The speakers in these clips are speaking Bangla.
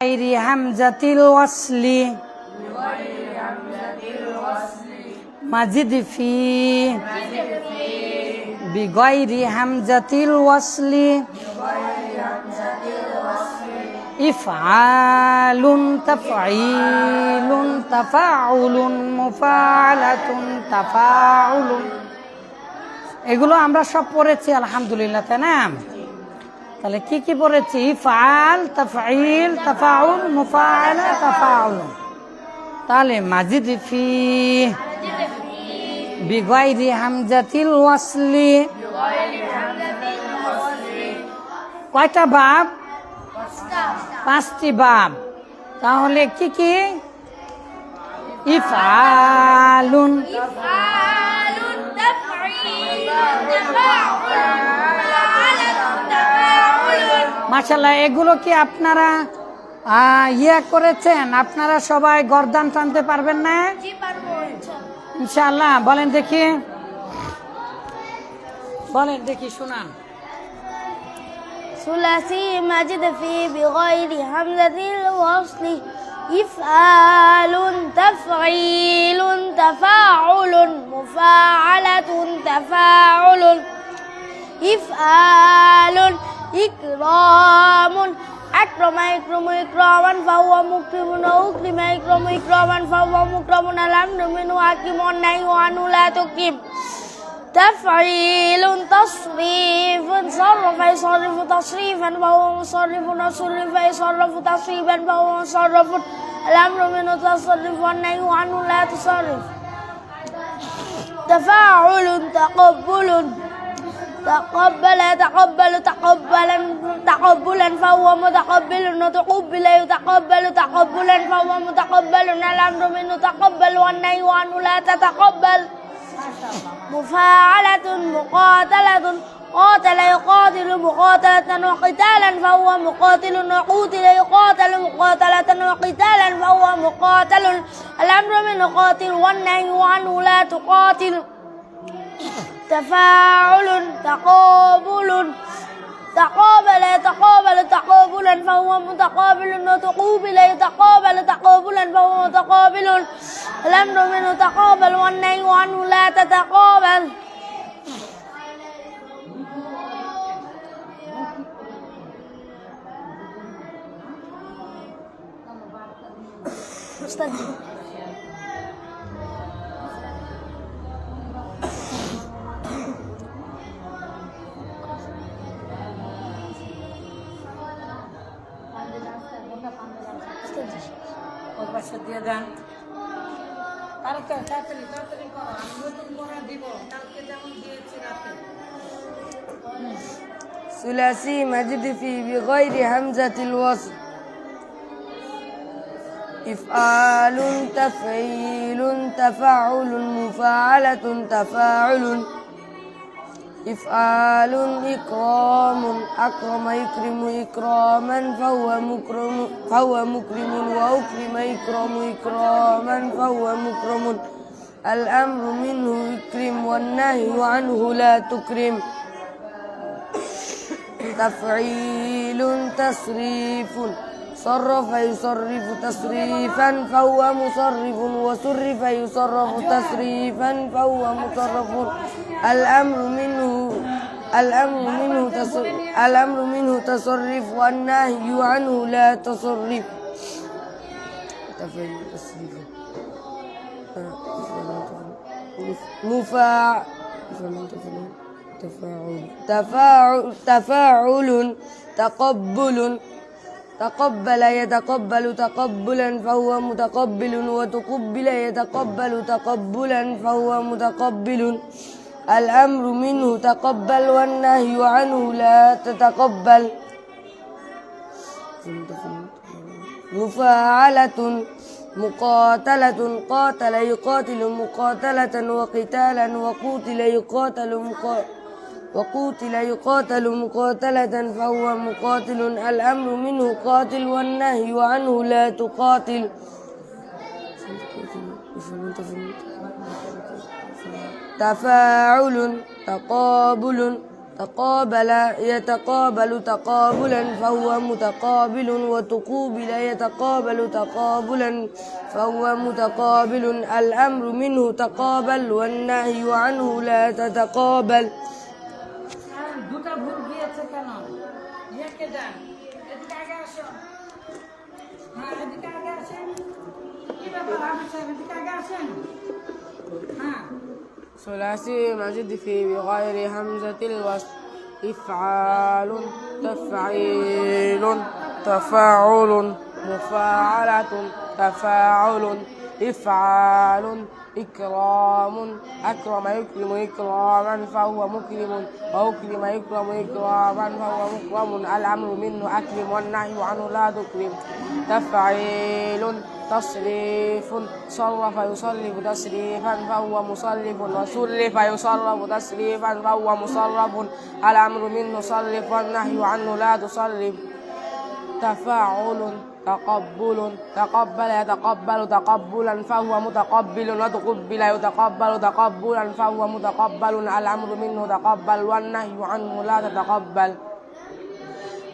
بغير همزة الوصل مزد في بغير همزة الوصل إفعال تفعيل تفاعل مفاعلة تفاعل এগুলো আমরা সব পড়েছি আলহামদুলিল্লাহ তাই না তাহলে কি কি পড়েছি ইফআল তাফঈল তাফাউল মুফাআলা তাফাউল তাহলে মাজিদ ফি বিগাইরি হামজাতিল ওয়াসলি কয়টা বাব পাঁচটি বাব তাহলে কি কি ইফআলুন মাশাআল্লাহ এগুলো কি আপনারা ইয়া করেছেন আপনারা সবাই গর্দান টানতে পারবেন না ইনশাআল্লাহ বলেন দেখি শুনান ثلاثي مجد في بغير همزة الوصل إفعال تفعيل تفاعل مفاعلة تفاعل إفعال إكرام أكرم يكرم إكراما فهو مكرم وأكرم يكرم إكراما فهو مكرم الأمر منه حكيم والنهي عنه لا تكرم تفعيل تصريف صرف يصرف تصريفا فهو مصرف وصرف يصرف تصريفا فهو مصرف الأمر منه تصرف والنهي عنه لا تصرف تفاعل تقبل تقبل يتقبل تقبلا فهو متقبل وتقبل يتقبل تقبلا فهو متقبل الأمر منه تقبل والنهي عنه لا تتقبل مفاعلة مقاتلة قاتل يقاتل مقاتلة وقتالا فهو مقاتل وقوتل يقاتل مقاتلة وقتالا فهو مقاتل الأمر منه قاتل والنهي عنه لا تقاتل تفاعل تقابل تقابل يتقابل تقابلا فهو متقابل وتقوبل يتقابل تقابلا فهو متقابل الأمر منه تقابل والنهي عنه لا تتقابل দিয়ে দেন তাড়াতাড়ি করো আমি নতুন করে দিব কালকে যেমন দিয়েছি রাতে ثلاثي مجد في بغير همزة الوصل إفعال تفعيل تفاعل مفاعلة تفاعل إفعال إكرام أكرم يكرم إكراما فهو مكرم وأكرم يكرم إكراما فهو مكرم الأمر منه يكرم والنهي عنه لا تكرم تفعيل تصريف صرف يصرف تصريفا فهو مصرف وصرف يصرف تصريفا فهو مصرف الأمر منه تصرف والنهي عنه لا تصرف تفاعل تقبل تقبل يتقبل تقبلا فهو متقبل وتقبل يتقبل تقبلا فهو متقبل الأمر منه تقبل والنهي عنه لا تتقبل مفاعلة مقاتلة قاتل يقاتل مقاتلة وقتالا وقوتل يقاتل مقاتلة فهو مقاتل الأمر منه قاتل والنهي عنه لا تقاتل تفاعل تقابل تقابل يتقابل تقابلا فهو متقابل وتقوبل يتقابل تقابلا فهو متقابل الأمر منه تقابل والنهي عنه لا تتقابل দুটা ভুল গিয়েছে কেন লিখে দেন এদিকে আগে আসো হ্যাঁ এদিকে আগে আসেন কি ব্যাপার আপনি সাহেব এদিকে আগে আসেন হ্যাঁ ثلاثي مزد في بغير همزة الوصل إفعال تفعيل تفاعل مفاعلة تفاعل إفعال إكرام أكرم يكرم إكراما فهو مكرم وأكرم يكرم إكراما فهو مكرم الأمر منه أكرم والنهي عنه لا تكرم تفعيل تصريف صرف يصرف تصريفا فهو مصرف وصرف يصرف تصريفا فهو مصرف الأمر منه صرف والنهي عنه لا تصرف تفاعل تقبل تقبل يتقبل تقبلا فهو متقبل وتقبل يتقبل تقبلا فهو متقبل الأمر منه تقبل والنهي عنه لا تتقبل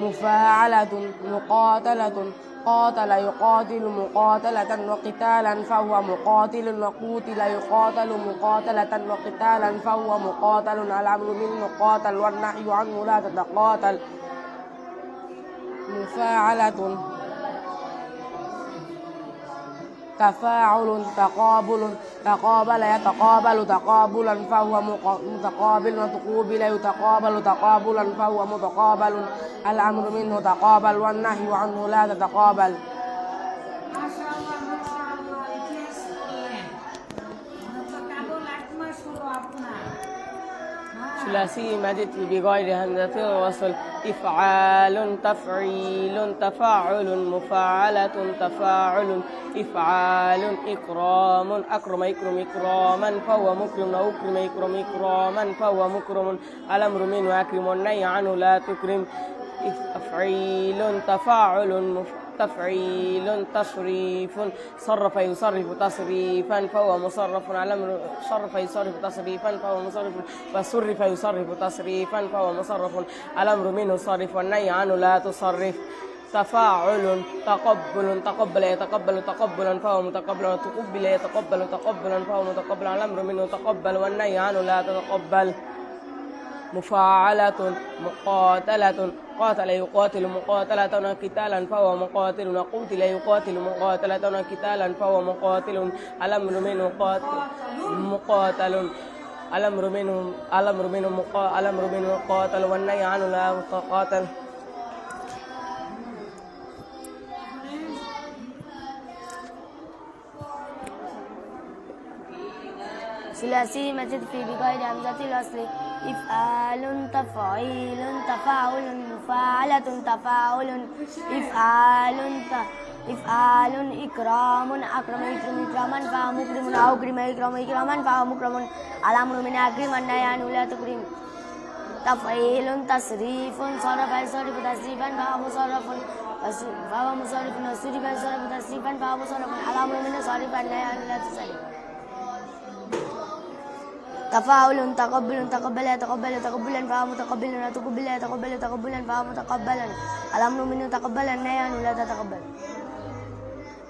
مفاعلة مقاتلة قاتل يقاتل مقاتلة وقتالا فهو مقاتل وقوتل يقاتل مقاتلة وقتالا فهو مقاتل الأمر منه قاتل والنهي عنه لا تتقاتل مفاعلة تفاعل تقابل تقابل يتقابل تقابلا فهو متقابل وتقوبل يتقابل تقابلا فهو متقابل الأمر منه تقابل والنهي عنه لا تتقابل মাশাআল্লাহ মাশাআল্লাহ ইতিহাস করলেন তো কেবল এক মাস হলো আপনার ثلاثي مزد بغير همزة الوصل إفعال تفعيل تفاعل مفاعلة تفاعل إفعال إكرام أكرم يكرم إكراما فهو مكرم وأكرم يكرم إكراما فهو مكرم الأمر منه أكرم والنهي عنه لا تكرم تفعيل تفاعل تفعيل تصريف صرف يصرف تصريفا فهو مصرف على الأمر صرف يصرف تصريفا فهو مصرف وصرف يصرف تصريفا فهو مصرف الأمر منه صرف والنهي عنه لا تصرف تفاعل تقبل تقبل يتقبل تقبلا فهو متقبل وتقبل يتقبل تقبلا فهو متقبل الأمر منه تقبل والنهي عنه لا تتقبل مفاعلة مقاتلة قاتل يقاتل مقاتلة وقتالا فهو مقاتل وقتل يقاتل مقاتلة وقتالا فهو مقاتل الأمر منه مقاتل الأمر منه قاتل والنهي عنه لا تقاتل ثلاثي مزد في بغير همزة الوصل إفعال تفعيل تفاعل مفاعلة تفاعل إفعال إكرام أكرم يكرم إكراما فهو مكرم أو أكرم يكرم إكراما فهو مكرم الأمر من أكرم والنهي عنه لا تكرم تفعيل تصريف صرف يصرف تصريفا فهو مصرف وصرف يصرف تصريفا فهو مصرف الأمر من صرف والنهي عنه لا تصرف تفاعل تقبل تقبل يتقبل تقبلا فهو متقبل وتقبل يتقبل تقبلا فهو متقبلا الأمر منه تقبلا النهي عنه لا تتقبل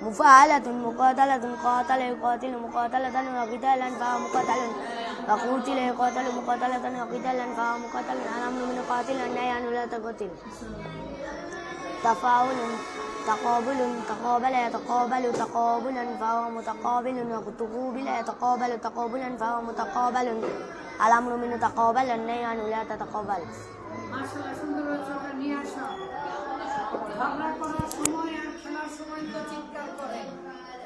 مفاعلة مقاتلة قاتل يقاتل مقاتلة وقتالا فهو مقاتل وقتل يقاتل مقاتلة وقتالا فهو مقاتل الأمر منه قاتل النهي عنه لا تقتل تفاعل تقابل تقابل يتقابل تقابلا فهو متقابل وتقوبل يتقابل تقابلا فهو متقابل الأمر منه تقابل النهي عنه لا تتقابل মাশাআল্লাহ সুন্দর হয়েছে ওটা নিয়ে আসো ঝগড়া করার সময় আর খেলার সময় তো চিৎকার করে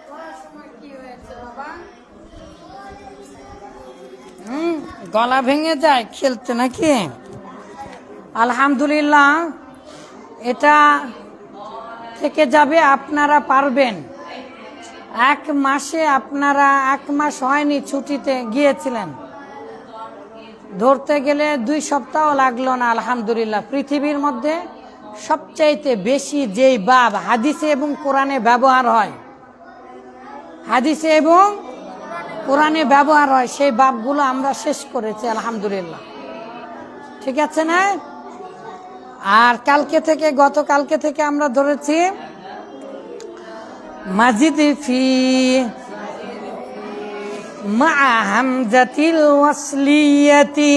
করার সময় কি হয়েছে বাবা গলা ভেঙে যায় খেলতে নাকি আলহামদুলিল্লাহ এটা থেকে যাবে আপনারা পারবেন এক মাসে আপনারা এক মাস হয়নি ছুটিতে গিয়েছিলেন ধরতে গেলে 2 সপ্তাহ লাগলো না আলহামদুলিল্লাহ পৃথিবীর মধ্যে সবচাইতে বেশি যেই বাব হাদিসে এবং কোরআনে ব্যবহার হয় হাদিসে এবং কোরআনে ব্যবহার হয় সেই বাবগুলো আমরা শেষ করেছি আলহামদুলিল্লাহ ঠিক আছে না? আর গতকালকে থেকে আমরা ধরেছি মাজিদ ফি মা হামজাতিল ওয়াসলিয়াতি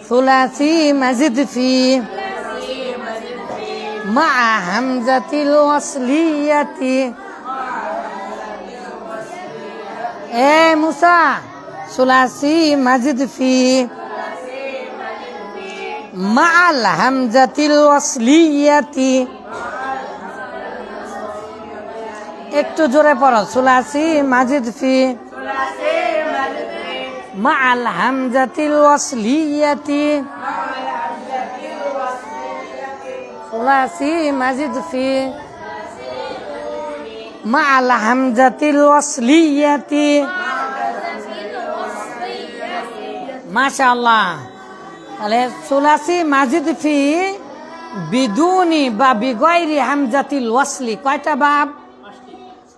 সুলাসি মাজিদ ফি মা হামজাতিল ওয়াসলিয়াতি। এ মুসা, সুলাসি মাজিদ ফি মা'আল হামজাতিল ওয়াসলিয়াতি। একটু জোরে পড়ো। সুলাসি মাজিদ ফি মা'আল হামজাতিল ওয়াসলিয়াতি। সুলাসি মাজিদ ফি মা'আল হামজাতিল ওয়াসলিয়াতি। মাশাআল্লাহ। তাহলে সুলাসি মাজিদ ফি বিদুনি বা বিগয়রি হামজাতিল ওয়াসলি কয়টা বাব?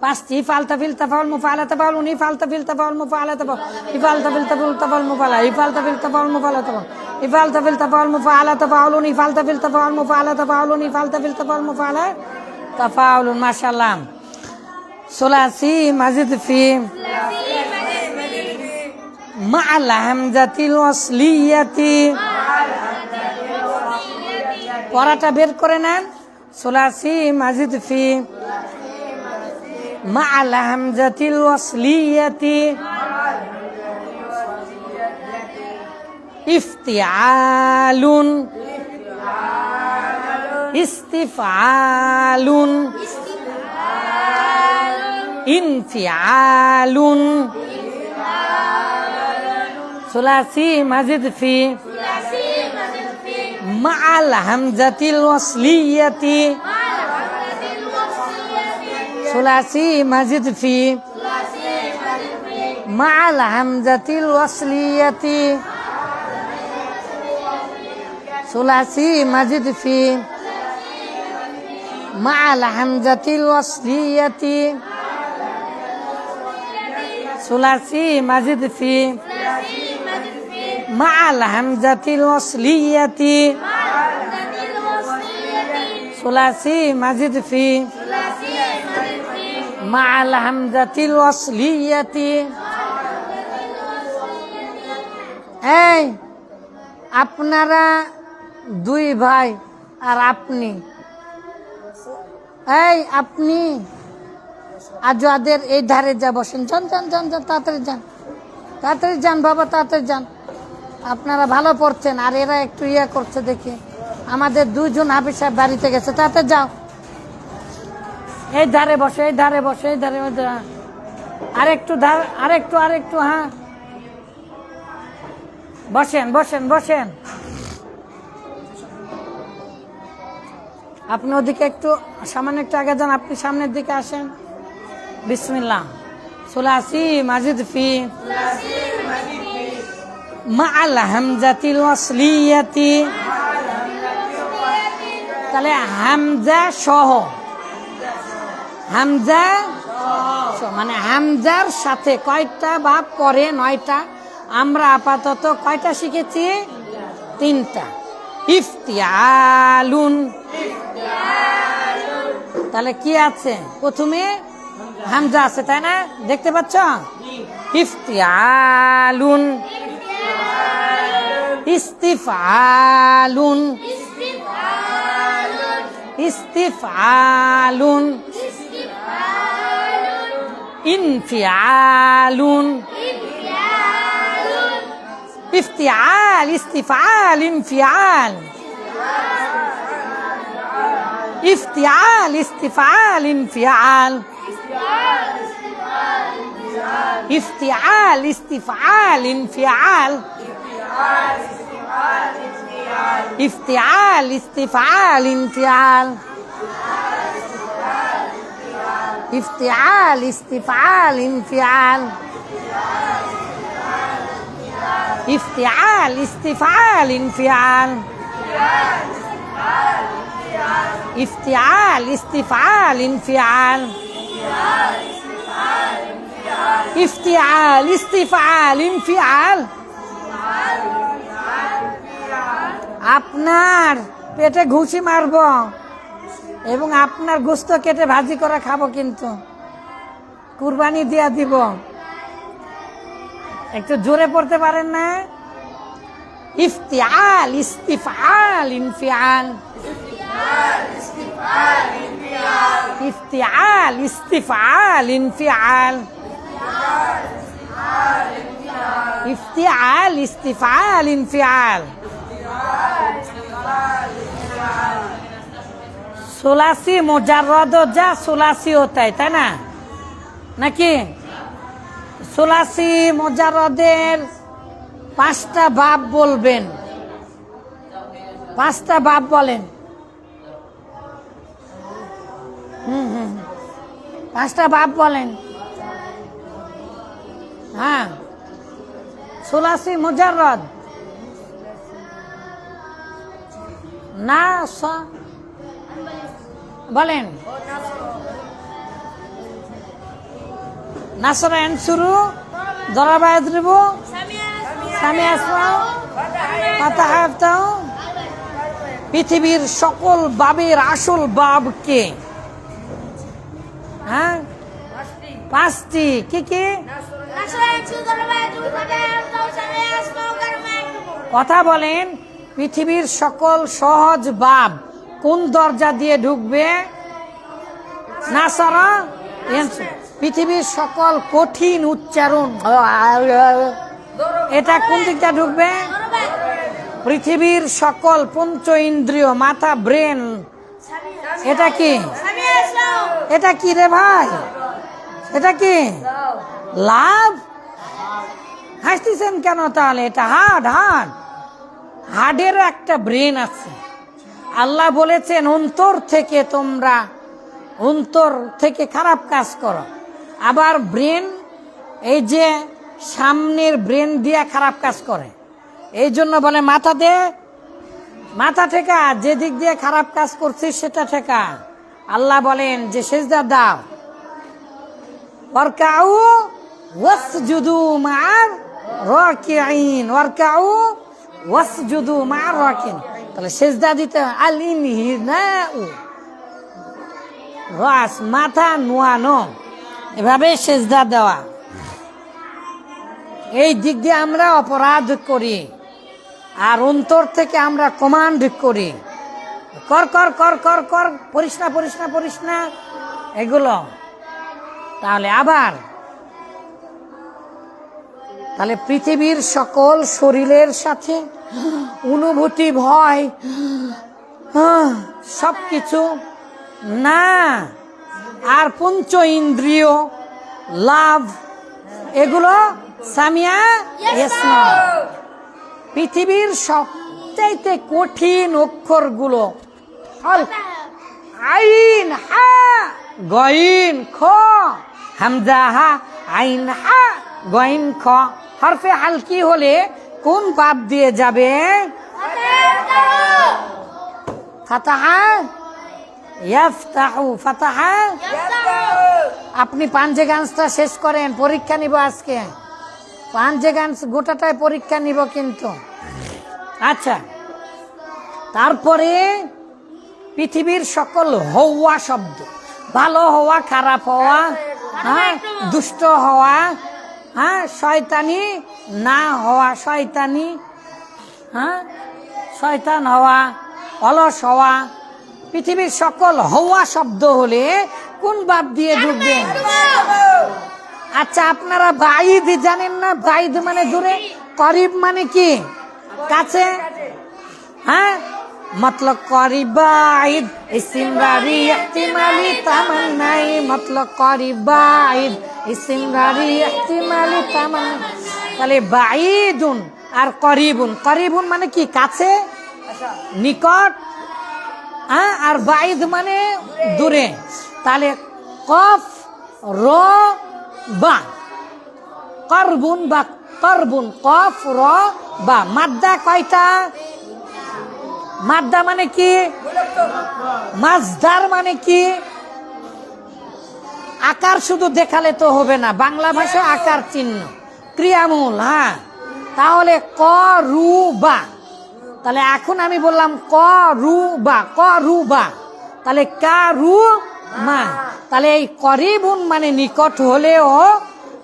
5টি। ইফআল তাফিল তাফাউল মুফাআলা তাফাউলুন ইফআল তাফিল তাফাউল মুফাআলা তাফাউল ইফআল তাফিল তাফাউল তাফাউল মুফাআলা ইফআল তাফিল তাফাউল মুফাআলা তাফাউল ইফআল তাফিল তাফাউল মুফাআলা তাফাউলুন ইফআল তাফিল তাফাউল মুফাআলা তাফাউলুন ইফআল তাফিল তাফাউল মুফাআলা তাফাউলুন। মাশাআল্লাহ। সুলাসি মাজিদ ফি মা'আল হামজাতিল ওয়াসলিয়াতি। পড়াটা বের করে নেন। সুলাসি মাজিদ ফি মা'আল হামজাতিল ওয়াসলিয়াতি। ইফতিআলুন ইস্তিফআলুন ইনফিআলুন। সুলাসি মাজিদ ফি মা'আল হামজাতিল ওয়াসলিয়াতি। সুলাসি মাজিদ ফি মা'আল হামজাতিল ওয়াসলিয়াতি। সুলাসি মাজিদ ফি মা'আল হামজাতিল ওয়াসলিয়াতি। সুলাসি মাজিদ ফি মা'আল হামজাতিল ওয়াসলিয়াতি। সুলাসি মাজিদ ফি মা'আল হামজাতিল ওয়াসলিয়াতি। এই আপনারা 2 ভাই আর আপনি, এই আপনি আজওয়াদের এই ধারে যা বসেন। যান যান যান যান, তাড়াতাড়ি যান, তাড়াতাড়ি যান বাবা, তাড়াতাড়ি যান। আপনারা ভালো পড়ছেন আর এরা একটু করছে দেখি। আমাদের 2 জন হাফিজ সাহেব বাড়িতে গেছে, তাড়াতাড়ি যাও। এই ধারে বসে, এই ধারে বসে, এই ধারে আরেকটু আরেকটু হ্যাঁ, বসেন বসেন বসেন। আপনি ওদিকে একটু সামান্য একটু আগে যান, আপনি সামনের দিকে আসেন। বিসমিল্লাহ। সুলাসি মাজিদ ফি মা'আল হামজাতিল ওয়াসলিয়াতি। তাহলে হামজা সহ, হামজা মানে হামজার সাথে কয়টা ভাব পরে? 9টা। আমরা আপাতত কয়টা শিখেছি? 3টা। ইফতিআলুন। তাহলে কি আছে? প্রথমে হামজা আছে, তাই না? দেখতে পাচ্ছ? ইফতিআলুন ইস্তিফআলুন ইস্তিফআলুন ইনফিআলুন ইফতিআল ইস্তিফআল ইনফিআল ইফতিআল ইস্তিফআল ইনফিআল ইফতিআল ইস্তিফআল ইনফিআল ইফতিআল ইস্তিফআল ইনফিআল ইফতিআল ইস্তিফআল ইনফিআল ইফতিআল ইস্তিফআল ইনফিআল ইফতিআল ইস্তিফআল ইনফিআল ইফতিআল ইস্তিফআল ইনফিআল আপনার পেটে ঘুষি মারব এবং আপনার গোস্ত কেটে ভাজি করে খাবো, কিন্তু কুরবানি দিয়া দিব। একটু জোরে পড়তে পারেন না? ইফতিআল, ইস্তিফআল, ইনফিআল, ইফতিআল, ইস্তিফআল, ইনফিআল, ইফতিআল, ইস্তিফআল, ইনফিআল। सुलासी मुजर्रद जा सुलासी होता है, ताई ना नाकि? सुलासी मुजर्रदेर पाँचटा बाब बोलबेन, पाँचटा बाब बोलेन। पाँचटा बाब बोलेन। हाँ, सुलासी मुजर्रद ना বলেন। নাসরা আনসুরু, দরাবা ইয়াদরিবু, সামিয়া ইয়াসমাউ, ফাতাহা ইয়াফতাহু। পৃথিবীর সকল বাবের আসল বাব কে? হ্যাঁ, পাঁচটি। কি কি? কথা বলেন। পৃথিবীর সকল সহজ বাব কোন দরজা দিয়ে ঢুকবে? নাসারা। পৃথিবীর সকল কঠিন উচ্চারণ এটা কোন দিকটা ঢুকবে? পৃথিবীর সকল পঞ্চ ইন্দ্রিয়, মাথা, ব্রেন, এটা কি? এটা কি রে ভাই? এটা কি? লাভ। হাসতেছেন কেন তাহলে? এটা হার্ড। হার্ডেরও একটা ব্রেন আছে। আল্লাহ বলেছেন অন্তর থেকে তোমরা অন্তর থেকে খারাপ কাজ করো। আবার ব্রেন, এই যে সামনের ব্রেন দিয়ে খারাপ কাজ করে, এই জন্য বলে মাথা দে, মাথা ঠেকা, যে দিক দিয়ে খারাপ কাজ করছিস সেটা ঠেকা। আল্লাহ বলেন যে সিজদা দাও। ওয়ারকাউ ওয়াসজুদু মা'আর রাকিঈন, ওয়ারকাউ ওয়াসজুদু মা'আর রাকিঈন। তাহলে সিজদা দিতে আল ইনহিনাউ, রাস, মাথা নোয়ানো, এভাবে সিজদা দেওয়া। এই দিক দিয়ে আমরা অপরাধ করি, আর অন্তর থেকে আমরা কমান্ড করি, কর কর কর কর কর, পরিস না এগুলো। তাহলে আবার তাহলে পৃথিবীর সকল শরীরের সাথে অনুভূতি, ভয়, সবকিছু না, আর পঞ্চ ইন্দ্রিয়, লাভ, এগুলো সামিয়া ইয়াসমাউ। পৃথিবীর সবচাইতে কঠিন অক্ষরগুলো আইন, হা, গইন, খ, হামজা, হা, আইন, হা, গইন, খ। হরফে হালকি হলে কোন বাব দিয়ে যাবে? ফাতাহা ইয়াফতাহু, ফাতাহা। আপনি পাঞ্জে গানটা শেষ করেন, পরীক্ষা নিব আজকে। পাঞ্জে গান গোটাটাই পরীক্ষা নিব কিন্তু। আচ্ছা, তারপরে পৃথিবীর সকল হওয়া শব্দ, ভালো হওয়া, খারাপ হওয়া, হ্যাঁ, দুষ্ট হওয়া, হ্যাঁ, শয়তানি না হওয়া, শয়তানি, হ্যাঁ, শয়তান হওয়া, অলস হওয়া, পৃথিবীর সকল হওয়া শব্দ হলে কোন বাব দিয়ে ঢুকবে? আচ্ছা, আপনারা বাইদ জানেন না? বাইদ মানে দূরে, করিব মানে কি? কাছে। হ্যাঁ, मतलब करीब बाइद इस्तिमरारी इहतिमाली तमन्नाई, मतलब करीब बाइद इस्तिमरारी इहतिमाली तमन्नाई। তাহলে বাঈদুন আর করিবুন, করিবুন মানে কি? কাছে, নিকট, হ্যাঁ, আর বাঈদ মানে দূরে। তাহলে কফ, র, বা, করবুন বা করবুন, কফ, র, বা। মাদ্দা কয়টা? মাদ্দা মানে কি? মাজদার মানে কি? আকার শুধু দেখালে তো হবে না, বাংলা ভাষা আকার চিহ্ন, ক্রিয়ামূল। হ্যাঁ, তাহলে করুবা। তাহলে এখন আমি বললাম করুবা, করুবা, তাহলে কারু মা। তাহলে এই করিবুন মানে নিকট হলেও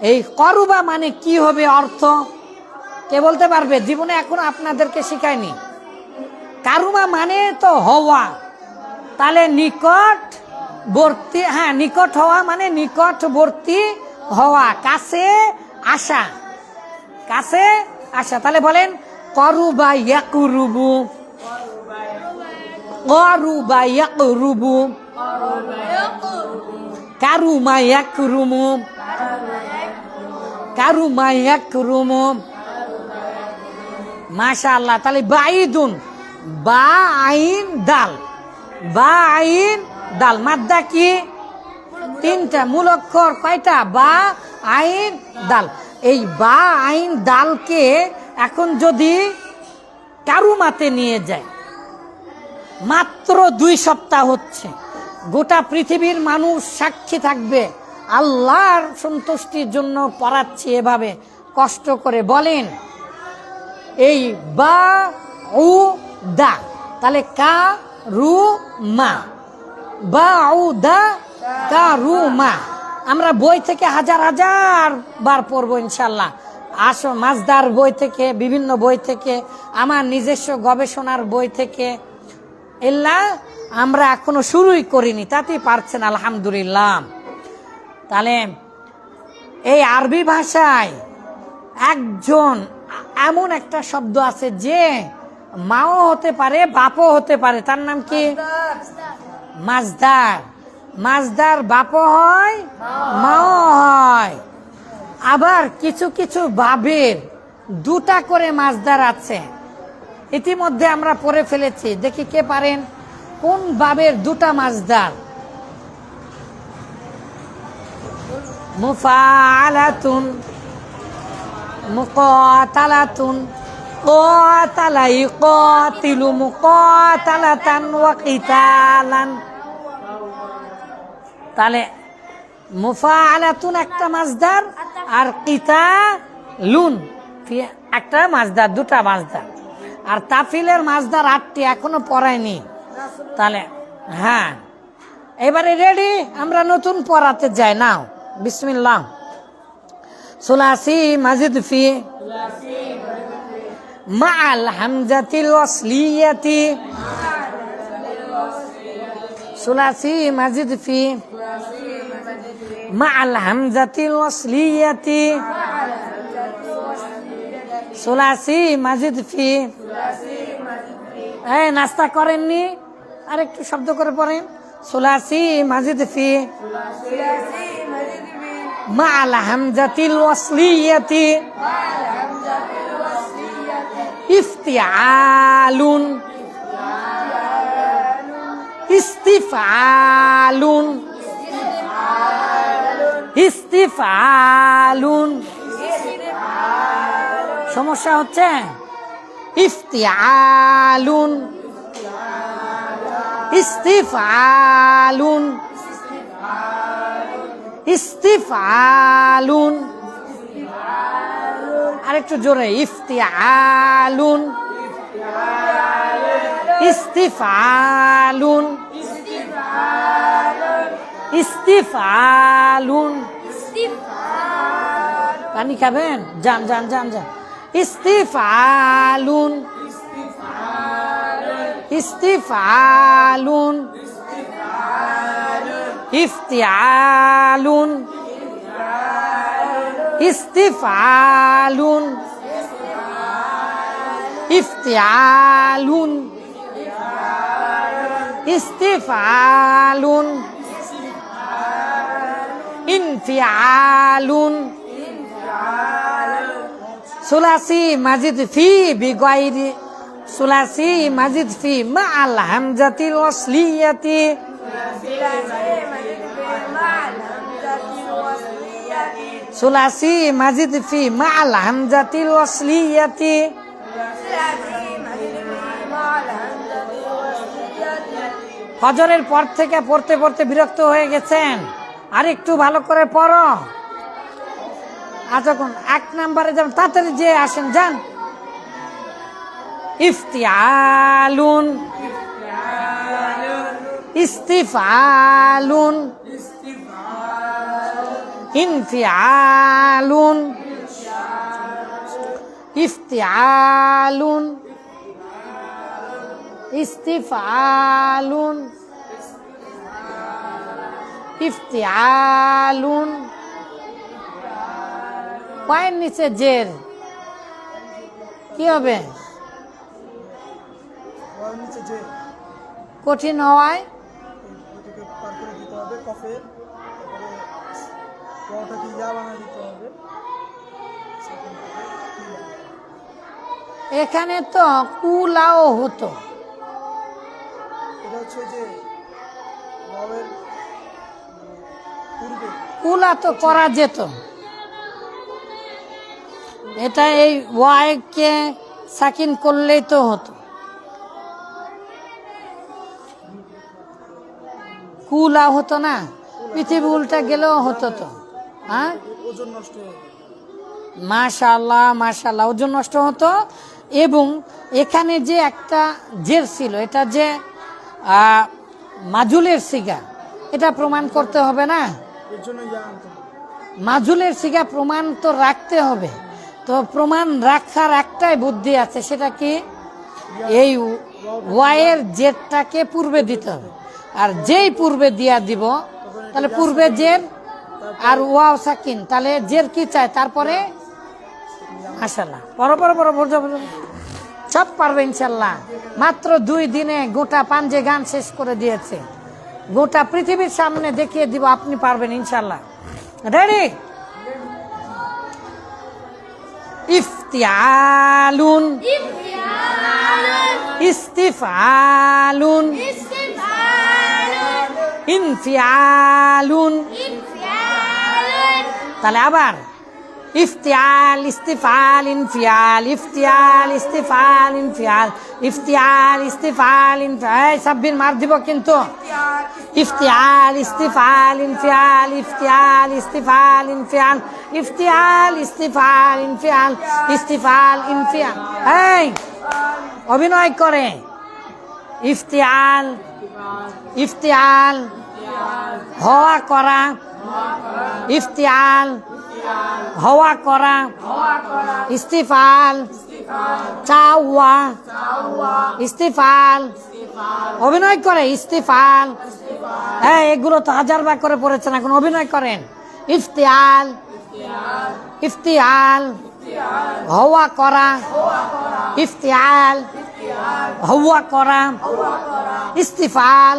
এই করুবা মানে কি হবে অর্থ কে বলতে পারবে? জীবনে এখন আপনাদেরকে শিখায়নি। কারুবা মানে তো হওয়া, তাহলে নিকটবর্তী, হ্যাঁ নিকট হওয়া মানে নিকটবর্তী হওয়া, কাছে আসা, কাছে আসা। তাহলে বলেন করুবা ইয়াকুরুবু, করুবা ইয়াকুরুবু, কারুমা ইয়াকুরুমু, কারুমা ইয়াকুরুমু। মাশাআল্লাহ। তাহলে বাইদুন, বা আইন দাল, বা আইন দাল, মাদ্দা কি? তিনটা। মূল অক্ষর কয়টা? বা আইন দাল। এই বা আইন দালকে এখন যদি কারুমাতে নিয়ে যায়, মাত্র 2 সপ্তাহ হচ্ছে, গোটা পৃথিবীর মানুষ সাক্ষী থাকবে আল্লাহর সন্তুষ্টির জন্য পড়াচ্ছি এভাবে কষ্ট করে। বলেন এই বা উ দা, তাহলে কা রু মা, বা উ দা কা রু মা। আমরা বই থেকে হাজার হাজার বার পড়বো ইনশাল্লাহ। আসো মাজদার বই থেকে, বিভিন্ন বই থেকে, আমার নিজস্ব গবেষণার বই থেকে, এল্লা আমরা এখনো শুরুই করিনি, তাতেই পারছেন আলহামদুলিল্লাহ। তাহলে এই আরবি ভাষায় একজন এমন একটা শব্দ আছে যে মাও হতে পারে বাপও হতে পারে, তার নাম কি? মাজদার। মাজদার বাপও হয় মাও হয়। আবার কিছু কিছু বাবের 2টা করে মাজদার আছে, ইতিমধ্যে আমরা পড়ে ফেলেছি। দেখি কে পারেন কোন বাবের 2টা মাজদার? মুফাআলাতুন, মুকাতালাতুন, কাতালা ইকাতিলু, মুকাতালাতান ওয়া কিতালান। তাহলে মুফাআলাতুন একটা মাজদার আর কিতালুন একটা মাজদার, 2টা মাজদার। আর তাফিলের মাজদার 8টি, এখনো পড়ায়নি। তাহলে হ্যাঁ, এবারে রেডি, আমরা নতুন পড়াতে যাই। নাও বিসমিল্লাহ। সুলাসি মাজিদ ফি মাআল হামজাতিল ওয়াসলিয়াতি, সুলাসি মাজিদ ফি মাআল হামজাতিল ওয়াসলিয়াতি, সুলাসি মাজিদ ফি। এই নাস্তা করেননি? আর একটু শব্দ করে পড়েন। সুলাসি মাজিদ ফি মাআল হামজাতিল ওয়াসলিয়াতি ইফতিআলুন, ইস্তিফআলুন, ইস্তিফআলুন। সমস্যা হচ্ছে? ইফতিআলুন, ইস্তিফআলুন, ইস্তিফআলুন। আরেকটু জোরে। ইফতিআলুন, ইস্তিফআলুন, ইস্তিফআলুন। পানি খাবেন? যান যান যান যান। ইস্তিফআলুন, ইস্তিফআলুন, ইফতিআলুন, ইস্তিফআলুন, ইফতিআলুন, ইস্তিফআলুন, ইনফিআলুন। সুলাসি মাজিদ ফি বিগাইরি, সুলাসি মাজিদ ফি মাআল হামজাতিল ওয়াসলিয়াতি, সুলাসি মাজিদ ফি মাআল হামজাতিল ওয়াসলিয়াতি। ফজরের পর থেকে পড়তে পড়তে বিরক্ত হয়ে গেছেন, আর একটু ভালো করে পড়ো। আচ্ছা কোন 1 নম্বরে যান, তাড়াতাড়ি যে আসেন, যান। ইফতিয়ালুন, ইস্তিফালুন, ইনফিয়ালুন, ইফতিয়ালুন, ইস্তিফালুন, ইফতিয়ালুন। পায়ের নিচে জের কি হবে? কঠিন হওয়ায় এখানে তো কুলাও হতো, কুলা তো করা যেত। এটা এই ওয়াইকে সাকিন করলেই তো হতো, কুলা হতো না, পৃথিবী উল্টা গেলেও হতো তো। হ্যাঁ, মাশাআল্লাহ মাশাআল্লাহ, ওজন নষ্ট হতো। এবং এখানে যে একটা জের ছিল, এটা যে মাজুলের সিগা, এটা প্রমাণ করতে হবে না? মাজুলের সিগা প্রমাণ তো রাখতে হবে। তো প্রমাণ রাখার একটাই বুদ্ধি আছে, সেটা কি? এই ওয়াইয়ের জেরটাকে পূর্বে দিতে হবে। আর যেই পূর্বে দিয়া দিব, তাহলে পূর্বে জের আর ওয়াও সাকিন, তাহলে জের কি চায়? তারপরে মাশাআল্লাহ, সব পারবে ইনশাল্লাহ। মাত্র 2 দিনে গোটা পাঞ্জে গান শেষ করে দিয়েছে, গোটা পৃথিবীর সামনে দেখিয়ে দিব আপনি পারবেন ইনশাল্লাহ। রেডি? ইফতিয়ালুন, ইস্তিফালুন, ইনফিয়ালুন। তাহলে আবার ইফতিয়াল, ইস্তিফাল, ইনফিয়াল, ইফতিয়াল, ইস্তিফাল, ইনফিয়াল, ইফতিয়াল, ইস্তিফাল, ইনফিয়াল। সাব্বির মার দিব কিন্তু। ইফতিয়াল, ইস্তিফাল, ইনফিয়াল, ইফতিয়াল, ইস্তিফাল, ইনফিয়াল, ইফতিয়াল, ইস্তিফাল, ইনফিয়াল, ইস্তিফাল, ইনফিয়াল। এই অভিনয় করে ইফতিয়াল, ইফতিয়াল হওয়া করা, ইফতিয়াল হওয়া করা, ইস্তিফাল চাওয়া, ইস্তিফাল অভিনয় করে, ইস্তিফাল। হ্যাঁ, এগুলো তো 1000 বার করে পড়েছেন, এখন অভিনয় করেন। ইফতিয়াল, ইফতিয়াল হওয়া করা, ইফতিয়াল হওয়া করা, ইস্তিফাল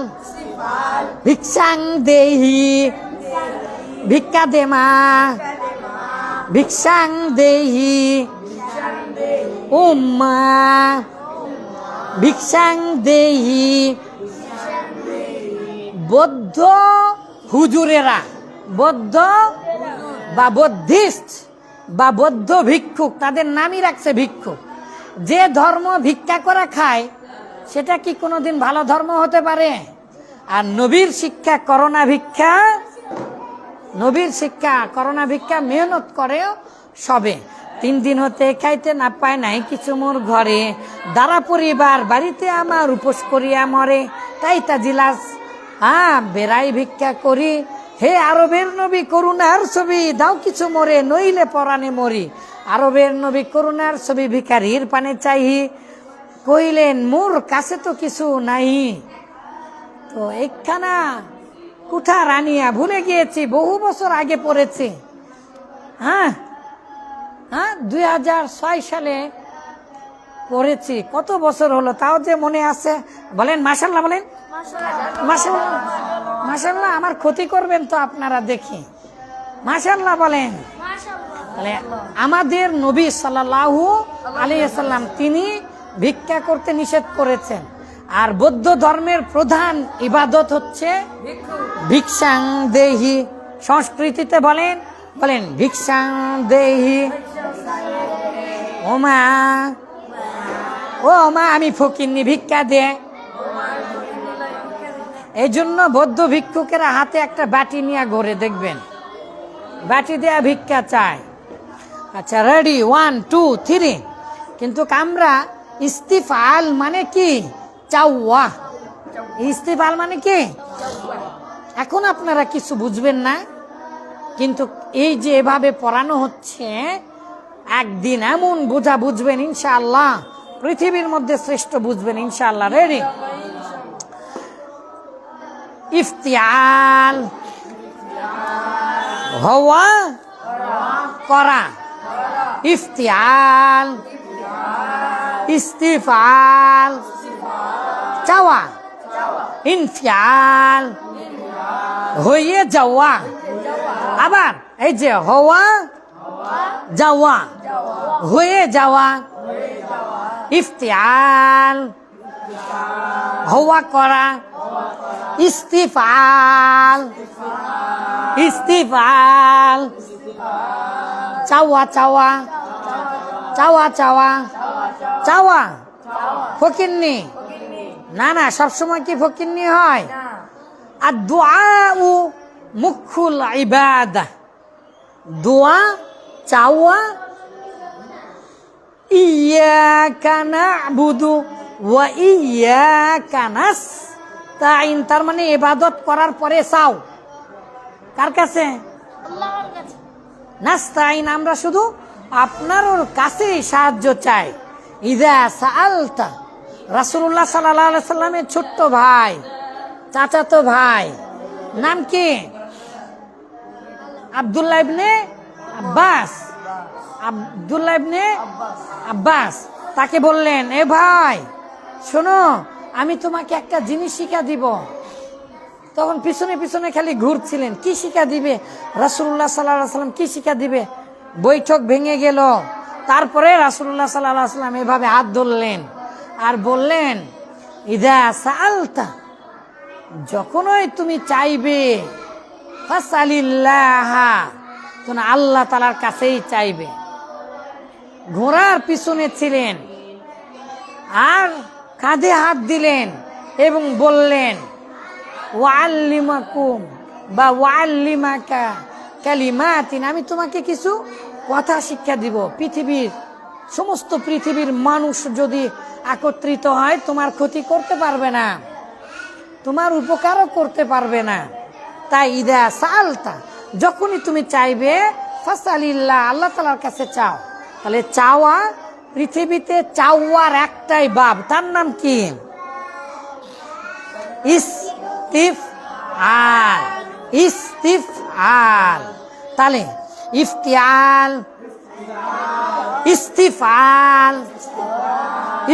ভিক্ষাং দেহি, ভিক্ষা দে মা, ভিক্ষাং দেহি উম্মা, ভিক্ষাং দেহি। বৌদ্ধ হুজুরেরা, বৌদ্ধ বা বৌদ্ধিস্ট বা বৌদ্ধ ভিক্ষুক, তাদের নামই রাখছে ভিক্ষুক। যে ধর্ম ভিক্ষা করে খায়, সেটা কি কোনোদিন ভালো ধর্ম হতে পারে? আর নবীর শিক্ষা করোনা ভিক্ষা, নবীর শিক্ষা করোনা ভিক্ষা, মেহনত করেও সবে। 3 দিন হতে খাইতে না পায় নাই কিছু মোর ঘরে, দ্বারা পরিবার বাড়িতে আমার উপোস করিয়া মরে, তাই তাজিলাস বেড়াই ভিক্ষা করি। হে আরবের নবী করুণার ছবি, দাও কিছু মরে, নইলে পরাণে মরি। আরবের নবী করুণার ছবি, ভিখারির পানে চাহি, কইলেন মোর কাছে তো কিছু নাই। তো একখানা কুঠা রানিয়া ভুলে গিয়েছি, বহু বছর আগে পড়েছি। হ্যাঁ হ্যাঁ, 2006 সালে পড়েছি, কত বছর হলো, তাও যে মনে আছে। বলেন মাশাআল্লাহ, বলেন মাশাআল্লাহ, মাশাআল্লাহ। আমার ক্ষতি করবেন তো আপনারা, দেখি মাশাআল্লাহ বলেন। তাহলে আমাদের নবী সাল্লাল্লাহু আলাইহি ওয়াসাল্লাম তিনি ভিক্ষা করতে নিষেধ করেছেন। আর বৌদ্ধ ধর্মের প্রধান ইবাদত হচ্ছে ভিক্ষাং দেহি। সংস্কৃতিতে বলেন, বলেন ভিক্ষাং দেহি। ও মা, ও মা আমি ফকিন্নি, ভিক্ষা দে। এই জন্য বৌদ্ধ ভিক্ষুকেরা হাতে একটা বাটি নিয়ে ঘোরে, দেখবেন বাটি দেয়া ভিক্ষা চায়। আচ্ছা রেডি 1 2 3 কিন্তু আমরা ইস্তিফাল মানে কি চাওয়া ইস্তিফাল মানে কি এখন আপনারা কিছু বুঝবেন না কিন্তু এই যে এভাবে পড়ানো হচ্ছে একদিন এমন বোঝা বুঝবেন ইনশাআল্লাহ পৃথিবীর মধ্যে শ্রেষ্ঠ বুঝবেন ইনশাআল্লাহ রেডি ইফতিয়াল হওয়া করা ইফতিয়াল ইস্তিফাল চাওয়া ইনফিয়াল হয়ে যাওয়া আবার এই যে হওয়া যাওয়া হয়ে যাওয়া ইফতিয়াল হওয়া করা ইস্তিফাল ইস্তিফাল চাওয়া চাওয়া চাওয়া চাওয়া চাওয়া ফকিন্নি না না সবসময় কি ফকিন্নি হয় আর দুআউ মুখুল ইবাদা দোয়া চাওয়া ইয়াকা না'বুদু ওয়া ইয়াকা নাস্তাইন তার মানে ইবাদত করার পরে চাও কার কাছে আল্লাহর কাছে নাস্তাইন আমরা শুধু আপনার কাছেই সাহায্য চাই ইযা সাআলতা রাসূলুল্লাহ সাল্লাল্লাহু আলাইহি সাল্লামের ছোট্ট ভাই চাচাতো ভাই নাম কি আব্দুল্লাহ ইবনে আব্বাস আব্দুল্লাহ ইবনে আব্বাস তাকে বললেন এ ভাই শোনো আমি তোমাকে একটা জিনিস শিক্ষা দিব তখন পিছনে পিছনে খালি ঘুরছিলেন কি শিক্ষা দিবে রাসূলুল্লাহ সাল্লাল্লাহু আলাইহি সাল্লাম কি শিক্ষা দিবে বৈঠক ভেঙে গেল তারপরে রাসূলুল্লাহ সাল্লাল্লাহু আলাইহি সাল্লাম এভাবে হাত ধরলেন আর বললেন ইযা সাআলতা যখনই তুমি চাইবে ফাসালিল্লাহ তুমি আল্লাহ তাআলার কাছেই চাইবে ঘোড়ার পিছনে ছিলেন আর কাঁধে হাত দিলেন এবং বললেন ওয়াল্লিমাকুম বা ওয়াল্লিমাকা কালিমাতিন আমি তোমাকে কিছু কথা শিক্ষা দিব পৃথিবীর সমস্ত পৃথিবীর মানুষ যদি একত্রিত হয় তোমার ক্ষতি করতে পারবে না তোমার উপকারও করতে পারবে না তাই ইদা সাআলতা যখনই তুমি চাইবে ফাসালিল্লাহ আল্লাহ তাআলার কাছে চাও তাহলে চাওয়া পৃথিবীতে চাওয়ার একটাই বাব তার নাম কি ইস্তিফআল ইস্তিফআল তাহলে ইফতিয়াল ইস্তিফাল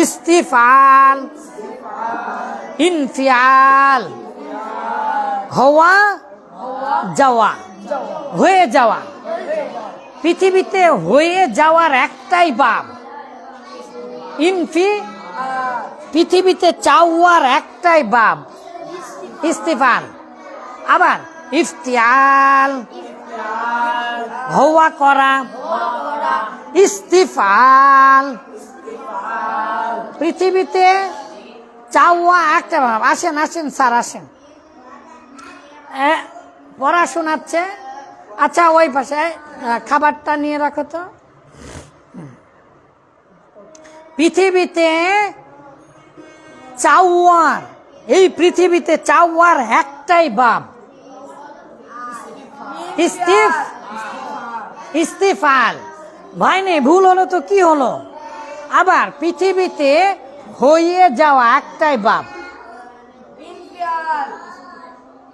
ইস্তিফাল ইনফিয়াল হওয়া যাওয়া হয়ে যাওয়া পৃথিবীতে হয়ে যাওয়ার একটাই বাব ইনফি পৃথিবীতে চাওয়ার একটাই বাব ইস্তিফাল আবার ইফতিয়াল হওয়া করা ইস্তিফাল পৃথিবীতে চাওয়া একটা ভাব আসেন আসেন স্যার আসেন পড়া শোনাচ্ছে আচ্ছা ওই পাশে খাবারটা নিয়ে রাখো তো পৃথিবীতে চাওয়ার এই পৃথিবীতে চাওয়ার একটাই বাব ইস্তিফাল ভাই নেই ভুল হলো তো কি হলো আবার পৃথিবীতে হয়ে যাওয়া একটাই বাব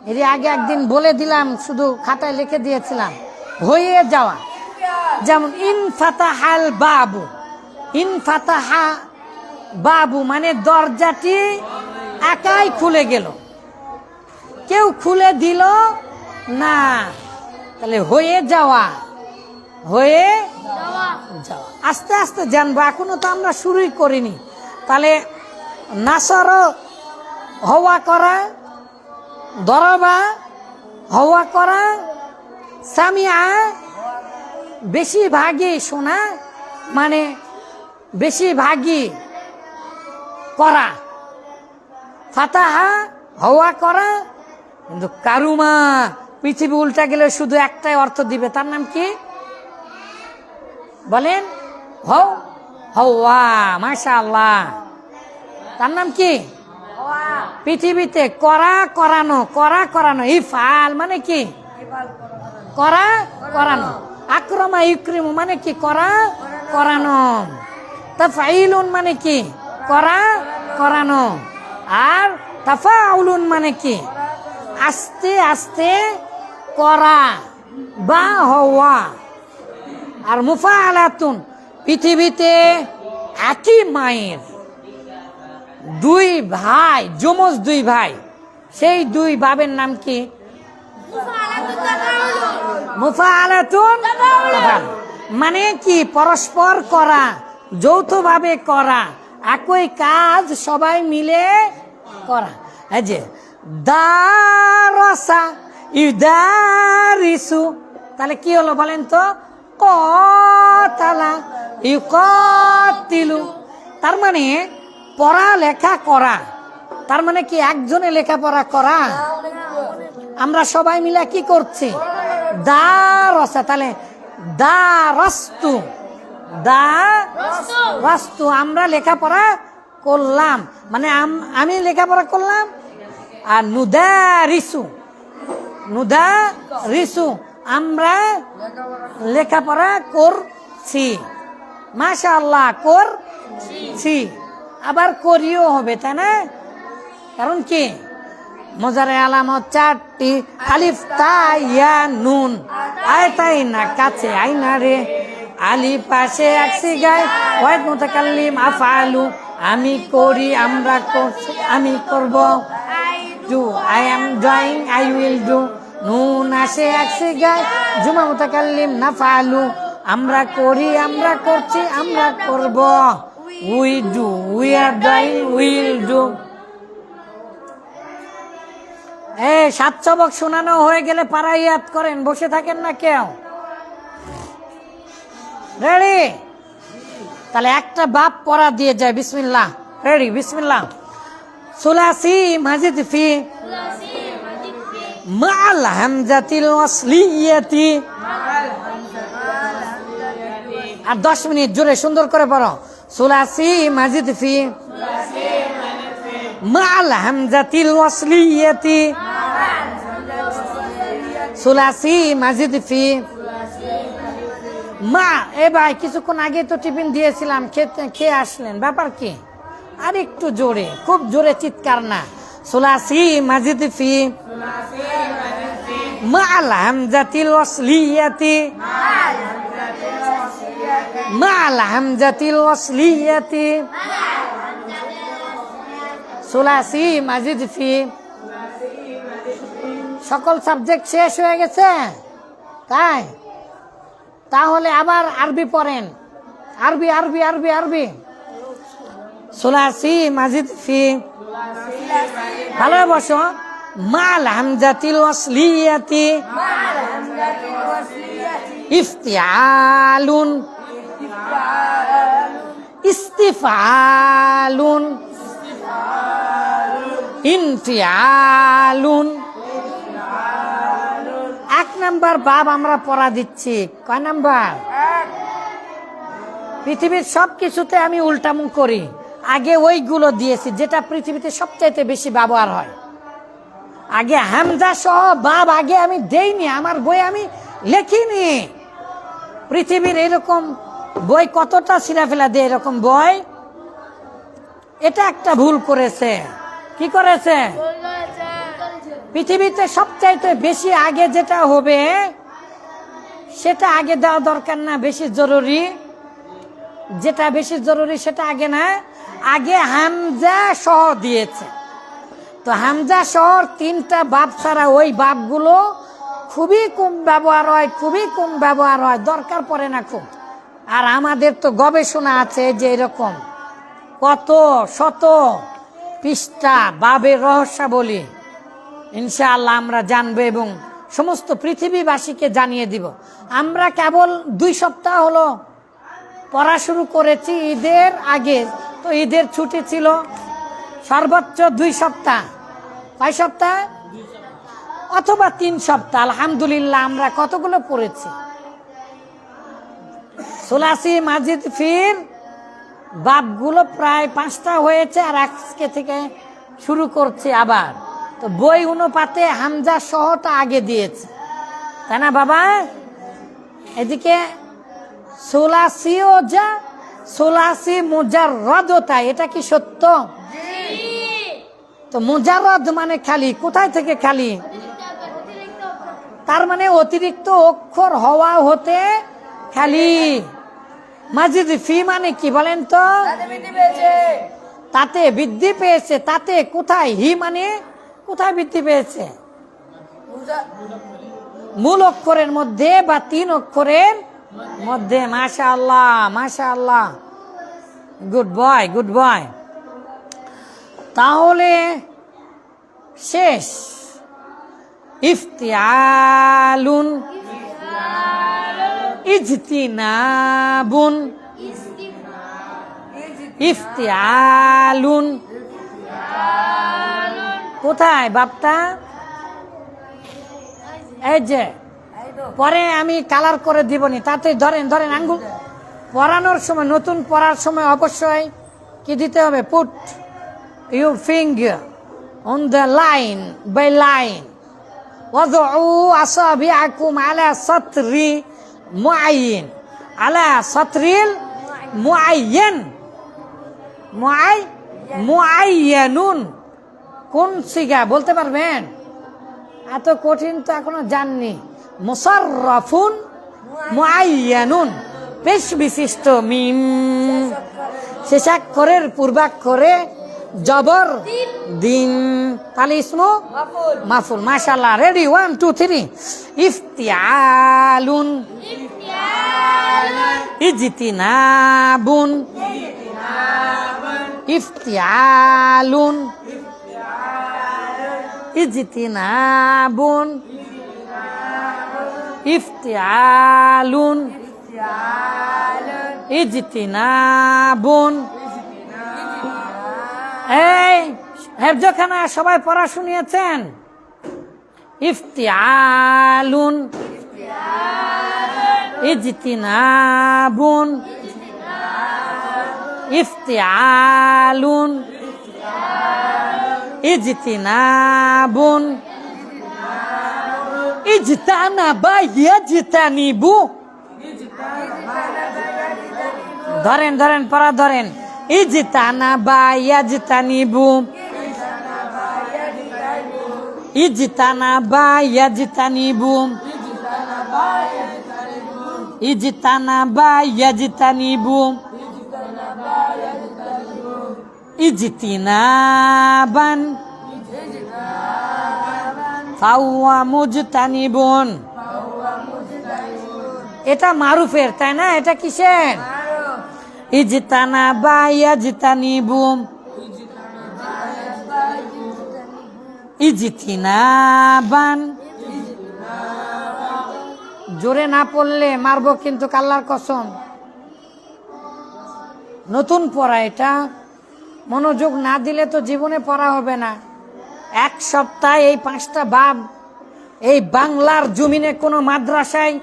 এর আগে একদিন বলে দিলাম শুধু খাতায় লিখে দিয়েছিলাম হয়ে যাওয়া যেমন ইনফাতাহাল বাবু ইনফাতাহা বাবু মানে দরজাটি একাই খুলে গেল কেউ খুলে দিল না তাহলে হয়ে যাওয়া হয়ে যাওয়া আস্তে আস্তে জানবো এখনো তো আমরা শুরুই করিনি তাহলে নাসর হওয়া করা দরবা হওয়া করা সামিয়া বেশিরভাগই শোনা মানে বেশিরভাগই করা ফাতাহা হওয়া করা কিন্তু কারুমা পৃথিবী উল্টা গেলে শুধু একটাই অর্থ দিবে তার নাম কি বলেন হাওয়া। মাশাআল্লাহ। তার নাম কি? পৃথিবীতে করানো ইফআল মানে কি? করানো। আক্রমা ইউক্রিমু মানে কি? করানো। তাফঈলুন মানে কি? করানো। আর তাফাউলুন মানে কি? আস্তে আস্তে করা বা হওয়া। আর মুফাআলাতুন পৃথিবীতে একই মায়ের দুই ভাই, যমজ দুই ভাই, সেই দুই বাবের নাম কি? মুফাআলাতুন তাফাউল। মানে কি? পরস্পর করা, যৌথভাবে করা, একই কাজ সবাই মিলে করা। এই যে দারাসা ইউদারিসু, তাহলে কি হলো বলেন তো? কাতালা ইউকাতিলু। তার মানে পড়ালেখা করা, তার মানে কি একজনে লেখাপড়া করা? আমরা সবাই মিলে কি করছি? দারাসা। তাহলে দারাস্তু আমরা লেখাপড়া করলাম, মানে আমি লেখাপড়া করলাম। আর নুদারিসু আমরা লেখাপড়া করছি। মাশাআল্লাহ, করছি। আবার করিও হবে, তাই না? কারণ কি? মোজারে আলামত চারটি, আলিফ তা ইয়া নুন। আয় তাই না কাছে আইনা রে, আলিফ পাশে আকসি গায়, ওয়াহিদ মুতাকাল্লিম আফআলু আমি করি, আমরা করছি, আমি করব। Do I am doing, I will do. নুন আসে আকসি গায়, জুমা মুতাকাল্লিম নাফআলু আমরা করি, আমরা করছি, আমরা করব। We do, we are doing, will do. 7 সবক শোনানো হয়ে গেলে পারাই ইয়াদ করেন, বসে থাকেন না কেউ। রেডি? তাহলে একটা বাপ পড়া দিয়ে যায়। বিসমিল্লাহ। রেডি? বিসমিল্লাহ। সুলাসি মাজিদ ফি মা'আল হামজাতিল ওয়াসলিয়াতি। আর 10 মিনিট জোরে সুন্দর করে পড়ো। সুলাসি মাজিদ ফি মা'আল হামজাতিল ওয়াসলিয়াতি। সুলাসি মাজিদ ফি মা। এ ভাই, কিছুক্ষণ আগে তো টিফিন দিয়েছিলাম, খেয়ে আসলেন, ব্যাপার কি? আর একটু জোরে, খুব জোরে চিৎকার না। সুলাসি মাজিদ ফি মা'আল হামজাতিল ওয়াসলিয়াতি, মা'আল হামজাতিল ওয়াসলিয়াতি। সুলাসি মাজিদ ফি। সকল সাবজেক্ট শেষ হয়ে গেছে, তাই? তাহলে আবার আরবি পড়েন। আরবি আরবি আরবি আরবি। সুলাসি মাজিদ ফি, ভালো বসো। মা'আল হামজাতিল ওয়াসলিয়াতি ইফতিআলুন, ইস্তিফআলুন, ইনফিআলুন। 1 নাম্বার বাব আমরা পড়া দিচ্ছি। কয় নাম্বার? পৃথিবীর সব কিছুতে আমি উল্টামুখ করি, আগে ওইগুলো দিয়েছি যেটা পৃথিবীতে সবচাইতে বেশি ব্যবহার হয়। আগে হামজা সহ বাব আগে আমি দেইনি, আমার বই আমি লেখিনি। পৃথিবীর এরকম বই কতটা ছিঁড়াফেলা দিয়ে এরকম বই। এটা একটা ভুল করেছে। কি করেছে? পৃথিবীতে সবচাইতে বেশি আগে যেটা হবে সেটা আগে দেওয়া দরকার না, বেশি জরুরি। যেটা বেশি জরুরি সেটা আগে না, আগে হামজা সহ দিয়েছে। তো হামজা সহ 3টা বাপ ছাড়া ওই বাপগুলো খুবই কম ব্যবহার হয়, খুবই কম ব্যবহার হয়, দরকার পড়ে না খুব। আর আমাদের তো গবেষণা আছে যে এরকম কত শত পৃষ্ঠা বাবের রহস্যাবলী ইনশাআল্লাহ আমরা জানবো এবং সমস্ত পৃথিবীবাসীকে জানিয়ে দিব। আমরা কেবল 2 সপ্তাহ হলো পড়া শুরু করেছি ঈদের আগে, তো ঈদের ছুটি ছিল সর্বোচ্চ 2 সপ্তাহ। কয় সপ্তাহ? অথবা 3 সপ্তাহ। আলহামদুলিল্লাহ আমরা কতগুলো পড়েছি? সুলাসি মাজিদ ফির বাপগুলো প্রায় 5টা হয়েছে, আর আজকে থেকে শুরু করছে আবার। তো বই অনুপাতে হামজা সহটা আগে দিয়েছে, তাই না বাবা? এদিকে সুলাসিও যা, সুলাসি মুজাররদও তাই। এটা কি সত্য? তো মুজাররদ মানে খালি, কোথায় থেকে খালি? তার মানে অতিরিক্ত অক্ষর হওয়া হতে খালি। মাজিদ ফি মানে কি বলেন তো? তাতে বৃদ্ধি পেয়েছে। তাতে কোথায়? হি মানে কোথায় বৃদ্ধি পেয়েছে? মূল অক্ষরের মধ্যে বা 3 অক্ষরের মধ্যে। মাশাআল্লাহ, মাশাআল্লাহ, গুড বয়, গুড বয়। তাহলে শেষ। ইফতিয়ালুন, ইজতিনাবুন, ইফতিয়ালুন। কোথায় বাপটা? এই যে পরে আমি কালার করে দিবনি, তাতে ধরেন ধরেন আঙ্গুল। পড়ানোর সময়, নতুন পড়ার সময় অবশ্যই কি দিতে হবে? Put you finger on the line by line. ওয়াদউ আসাবিআকুম আলা সাতরি মুআয়্যান, আলা সাতরিল মুআয়্যান, মুআয়্যানুন। কোন সিগা বলতে পারবেন? এত কঠিন তো এখনো জাননি। মুসাররাফুন, মুআয়্যানুন, পেশ বিশিষ্ট মিম, শেষাক্ষরের পূর্বাক্ষরে জবর দিন, তাহলে ইসমু মাফুল। মাশাআল্লাহ, রেডি, 1 2 3। ইফতিয়ালুন, ইজতিনাবুন, ইফতিয়ালুন, ইজতিনাবুন, ইফতিয়ালুন, ইজতিনাবুন। এই হেফজখানা সবাই পড়া শুনিয়েছেন? ইফতিয়ালুন, ইজতিনাবুন, ইফতিয়ালুন, ইজতিনাবুন, ইজতানাবা ইয়াজতানিবু। ধরেন ধরেন পড়া ধরেন। ইজতানাবা ইয়াজতানিবু, ইজতানাবা ইয়াজতানিবু, ইজতানাবা ইয়াজতানিবু, ইজতিনাবান ফাওয়া মুজতানিবুন। এটা মারুফের, তাই না? এটা কিসের? ইজতানাবা ইয়াজতানিবু, ইজতিনাবান। জোরে না পড়লে মারবো কিন্তু, আল্লাহর কসম। নতুন পড়া, এটা মনোযোগ না দিলে তো জীবনে পড়া হবে না। 1 সপ্তাহে এই 5টা বাব এই বাংলার জমিনে কোনো মাদ্রাসায়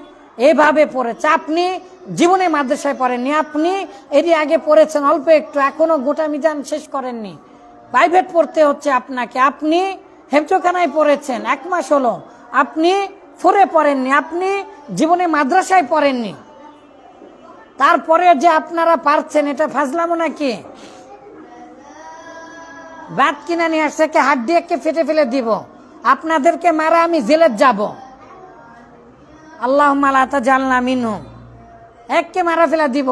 এভাবে পড়েছে। আপনি জীবনে মাদ্রাসায় পড়েননি, আপনি এরই আগে পড়েছেন অল্প একটু, এখনো গোটা মিজান শেষ করেননি, প্রাইভেট পড়তে হচ্ছে আপনাকে। আপনি হেফজখানায় পড়েছেন 1 মাস হলো, আপনি 4-এ পড়েননি, আপনি জীবনে মাদ্রাসায় পড়েননি। তারপরে যে আপনারা পারছেন, এটা ফাজলামো নাকি? বাদ কিনে নিয়ে আসছে, কে হাত দিয়ে কে ফেটে ফেলে দিব, আপনাদেরকে মারা আমি জেলে যাব। আল্লাহুম্মা লা তাজালনা মিনহুম। এককে মারা ফেলা দিব,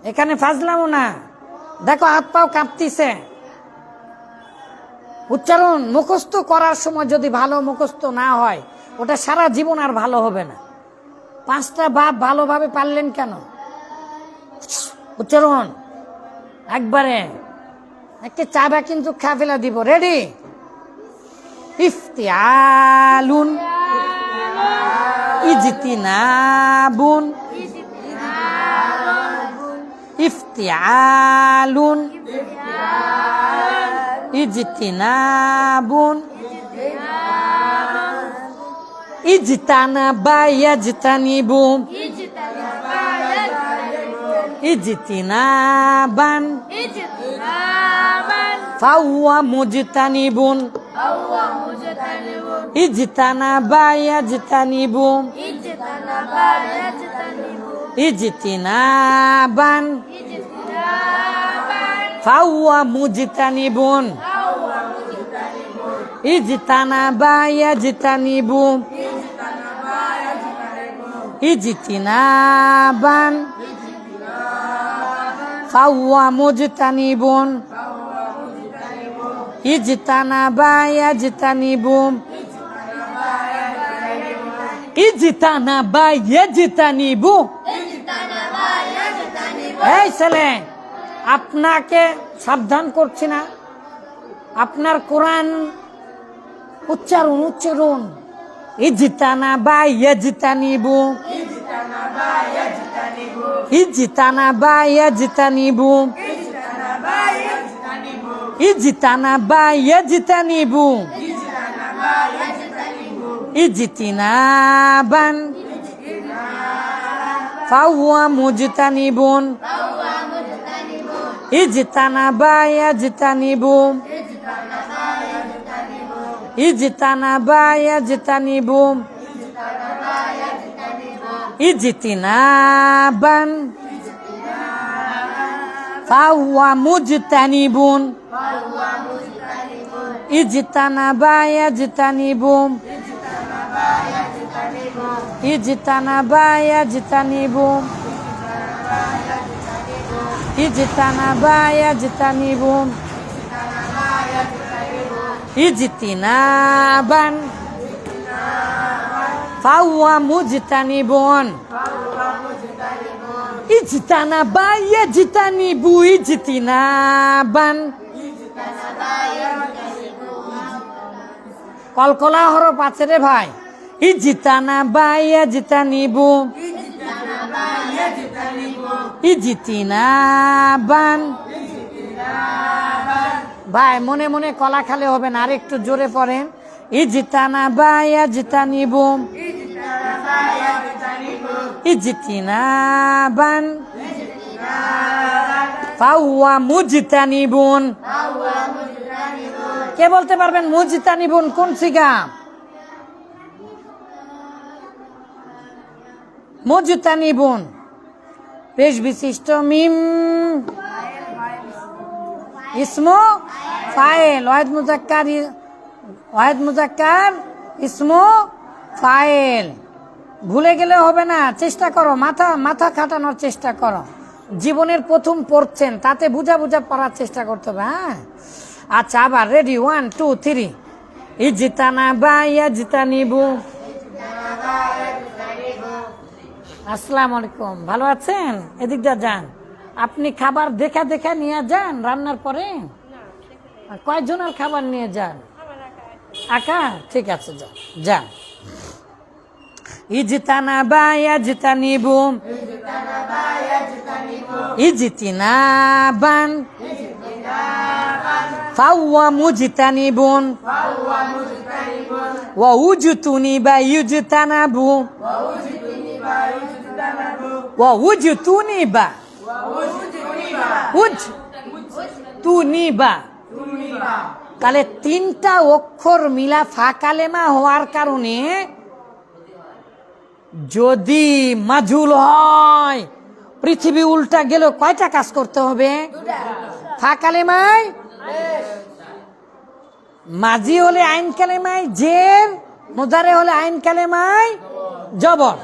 এখানে ফাজলামো না। দেখো হাত পাও কাঁপতিছে। উচ্চারণ মুখস্থ করার সময় যদি ভালো মুখস্থ না হয়, ওটা সারা জীবন আর ভালো হবে না। 5টা বাপ ভালোভাবে পারলেন কেন? উচ্চারণ একবারে একটা চাবা কিন্তু খেয়ে ফেলা দিব। রেডি? ইফতিয়ালুন, ইজতিনাবুন, ইফতিয়ালুন, ইজতিনাবুন, ইজতানাবা ইয়াজতানিবু, ইজতিনাবান ইজতিনাবান ফাহুয়া মুজতানিবুন ফাহুয়া মুজতানিবুন ইজতানাবা ইয়াজতানিবু ইজতানাবা ইয়াজতানিবু ইজতিনাবান ইজতিনাবান ফাহুয়া মুজতানিবুন ফাহুয়া মুজতানিবুন ইজতানাবা ইয়াজতানিবু ইজতিনাবান ফাহুয়া মুজতানিবুন ইজতানাবা ইয়াজতানিবু ইজতানাবা ইয়াজতানিবু এই ছেলে, আপনাকে সাবধান করছি না, আপনার কোরআন উচ্চারণ ইজতানাবা ইয়াজতানিবু ইজতানাবা ইয়াজতানিবু ইজতানাবা ইয়াজতানিবু ইজতিনাবান ফাহুয়া মুজতানিবুন ইজতানাবা ইয়াজতানিবু ইজতানাবা ইয়াজতানিবু ইজতিনাবান ফাহুয়া মুজতানিবুন ইজতানাবা ইয়াজতানিবু ইজতানাবা ইয়াজতানিবু ইজতানাবা ইয়াজতানিবু ইজতিনাবান ফাহুয়া মুজতানিবুন ইজতানাবা ইয়াজতানিবু ইজতিনাবান কলকলা হরফ আছে রে ভাই। ইজতানাবা ইয়াজতানিবু ইজতিনাবান ভাই মনে মনে কলা খালে হবে না, আর একটু জোরে পড়েন। ইজতানাবা ইয়াজতানিবু ইজতিনাবান ফাহুয়া মুজতানিবুন। কে বলতে পারবেন মুজতানিবুন কোন সিগা? মুজতানিবুন পেশ বিশিষ্ট মিম ইসমু ফাইল ওয়াহিদ মুজাক্কার ইসমু ফাইল। ভুলে গেলে হবে না, চেষ্টা করো, মাথা খাটানোর চেষ্টা করো। জীবনের প্রথম পড়ছেন, তাতে বুঝা পড়ার চেষ্টা করতে হবে। হ্যাঁ আচ্ছা, আবার রেডি, 1 2 3। ইজতানাবা ইয়াজতানিবু। আসসালামু আলাইকুম, ভালো আছেন? এদিকটা যান, আপনি খাবার দেখা নিয়ে যান রান্নার পরে। কয়জনের খাবার নিয়ে যান? একা? ঠিক আছে, যান। ইজতানাবা ইয়াজতানিবু ইজতিনাবান ফাহুয়া মুজতানিবুন ওয়া উজতুনিবা ইউজতানাবু ওয়া উজতুনিবা উজতুনিবা। তাহলে তিনটা অক্ষর মিলা ফা কালেমা হওয়ার কারণে যদি মাজুল হয়, পৃথিবী উল্টা গেল, কয়টা কাজ করতে হবে? ফা কালেমায় মাজি হলে আইন কালেমায় জের, মুজারে হলে আইন কালেমায় জবর।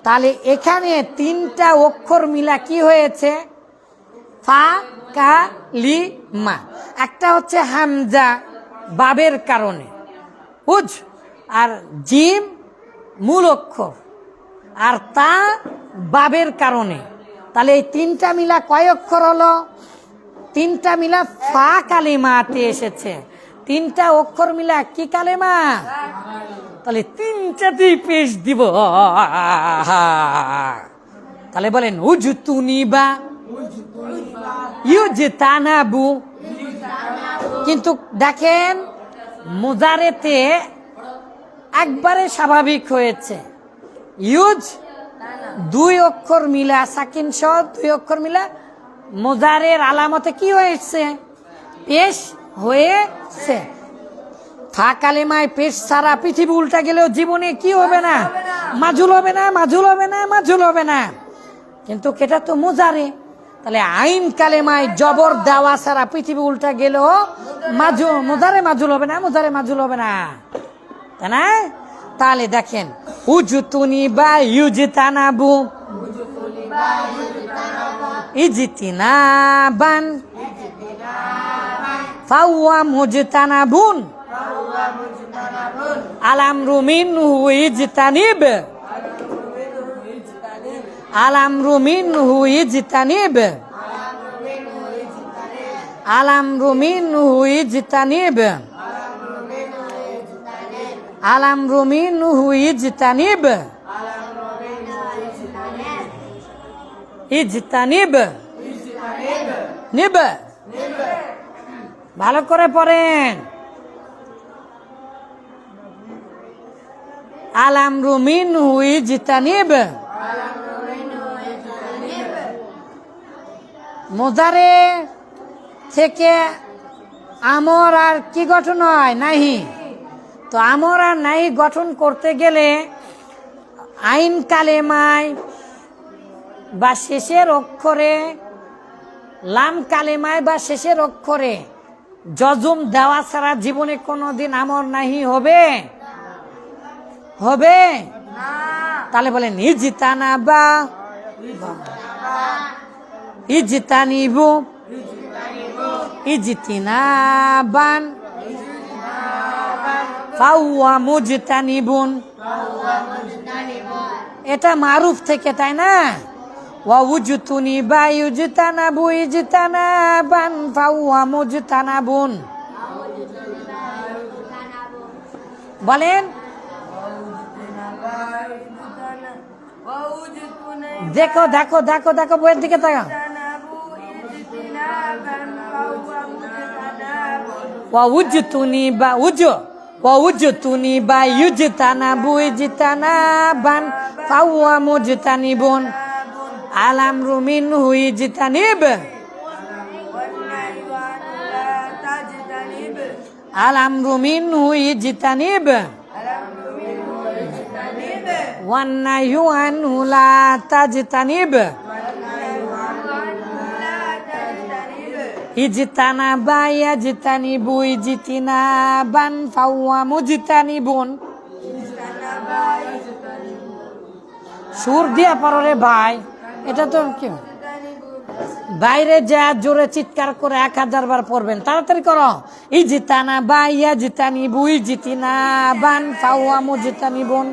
তাহলে এখানে তিনটা অক্ষর মিলা কি হয়েছে? ফা কালিমা। একটা হচ্ছে হামজা বাবের কারণে, বুঝ, আর জিম মূল অক্ষর, আর তা বাবের কারণে। তাহলে এই তিনটা মিলা কয় অক্ষর হলো? তিনটা মিলা ফা কালিমাতে এসেছে। তিনটা অক্ষর মিলা কি কালেমা? তাহলে তিনটাতেই পেশ দিব। তাহলে বলেন উজতুনিবা ইউজতানাবু। কিন্তু দেখেন মুজারেতে একবারে স্বাভাবিক হয়েছে, ইউজ দুই অক্ষর মিলা, সাকিন সহ দুই অক্ষর মিলা মুজারের আলামতে কি হয়েছে? পেশ হয়েছে। ফা কালেমায় পেশ ছাড়া পৃথিবী উল্টা গেলেও জীবনে কি হবে না? মাজুল হবে না, মাজুল হবে না, মাজুল হবে না। কিন্তু এটা তো মুজারে, তাহলে আইন কালেমায় জবর দেওয়া ছাড়া পৃথিবী উল্টা গেলেও মুজারে মাজুল হবে না, মুজারে মাজুল হবে না, তাই না? তাহলে দেখেন উজুতুনি বা ইউজিতানাবু, ইজিতিনাবান, ফাওয়া মুজতানাবুন, আলামরু মিনহু ইজতানিব, আলামরু মিনহু ইজতানিব, আলামরু মিনহু ইজতানিব, আলামরু মিনহু ইজতানিব, ইজতানিব, নিব, ভালো করে পড়েন। আলামরু মিনহু ইজতানিব, মুজারে থেকে আমর আর কি গঠন হয়? নাহি। তো আমর আর নাহি গঠন করতে গেলে আইন কালেমায় বা শেষের অক্ষরে, লাম কালেমায় বা শেষের অক্ষরে জজম দেওয়া ছাড়া জীবনে কোনোদিন আমর নাহি হবে? হবে? তাহলে বলেন ইজতানাবা, ইজতানিবু, ইজতিনাবান, ফাওয়া মুজতানিবুন। এটা মারুফ থেকে, তাই না? ওয়া উজতুনি বা ইউজতানাবু, ইজতানাবান, ফাওয়া মুজতানাবুন। বলেন দেখো দেখো দেখো দেখো, বইয়ের দিকে তাকাও। ওয়া উজতুনি বা ওয়া উজতুনি বা ইউজতানাবু, ইজতানাবান, ফাওয়া মুজতানিবুন, আলামরু মিনহু ইজতানিব, আলামরু মিনহু ইজতানিব, ওয়ান্নাহয়ু আনহু লা তাজতানিব, ইজতানাবা ইয়াজতানিবু, ইজতিনাবান, ফাওয়া মুজতানিবুন। সুর দিয়া পারো রে ভাই, এটা তো কি বাইরে যা জোরে চিৎকার করে 1000 বার পড়বেন, তাড়াতাড়ি করো। ইজতানাবা ইয়াজতানিবু, ইজতিনাবান, ফাওয়া মুজতানিবুন,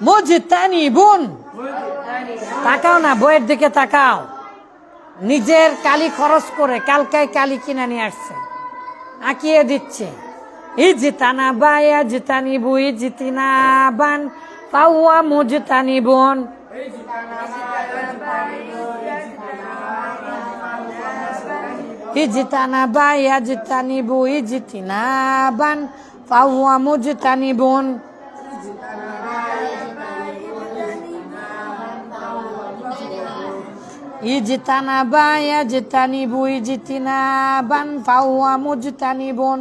মুজতানিবুন। তাকাও না, বইয়ের দিকে তাকাও। নিজের কালি খরচ করে কালকায় কালি কিনে নিয়ে আসছে, আঁকিয়ে দিচ্ছে। ইজতানাবা ইয়াজতানিবু, ইজতিনাবান, ফাওয়া মুজতানিবুন। ইজতানাবা ইয়াজতানিবু, ইজতিনাবান, ফাওয়া মুজতানিবুন। ইজতানাবা ইয়াজতানিবু, ইজতিনাবান, ফাওয়া মুজতানিবুন।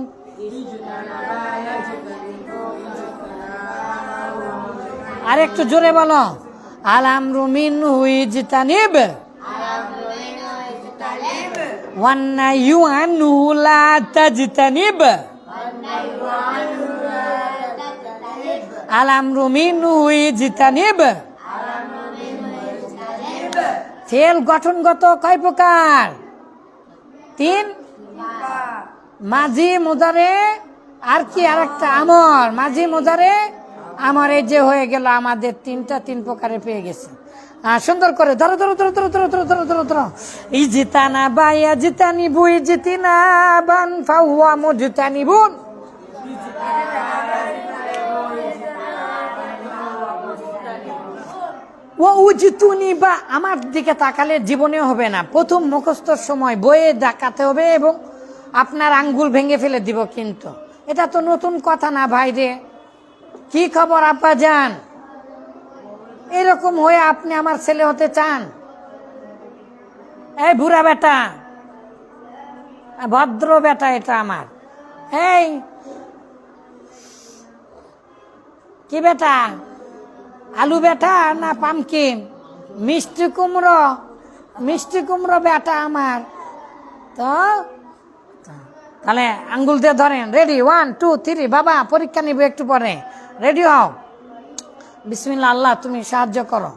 আর একটু জোরে বলো। আলামরু মিনহু ইজতানিব, ওয়ান্নাহয়ু আনহু লা তাজতানিব, আলামরু মিনহু ইজতানিব। ফেল গঠনগত কয় প্রকার? 3। মাঝি, মুজারে, আর কি আরেকটা আমর। মাঝি, মুজারে, আমর। এই যে হয়ে গেল আমাদের 3 প্রকারে পেয়ে গেছে। সুন্দর করে ধরো ধরো ধরো ধরো ধরো ধরো ধরো ধরো ধরো। ইজতানাবা ইয়াজতানিবু, ইজতিনাবান, ফাওয়া মুজতানিবুন। ও উজতুনি বা, আমার দিকে তাকালে জীবনেও হবে না। প্রথম মুখস্থর সময় বইয়ে দেখাতে হবে এবং আপনার আঙ্গুল ভেঙে ফেলে দিব। কিন্তু এটা তো নতুন কথা না ভাই রে। কি খবর আপা যান? এরকম হয়ে আপনি আমার ছেলে হতে চান? এই বুড়া বেটা, ভদ্র বেটা এটা আমার। এই কি বেটা, আলু বেটা না পামকিন? মিষ্টি কুমড়ো, মিষ্টি কুমড়ো বেটা আমার। তো তাহলে আঙ্গুল দিয়ে ধরেন। রেডি, 1 2 3। বাবা পরীক্ষা নিব একটু পরে, রেডি হও। বিসমিল্লাহ। আল্লাহ তুমি সাহায্য করো।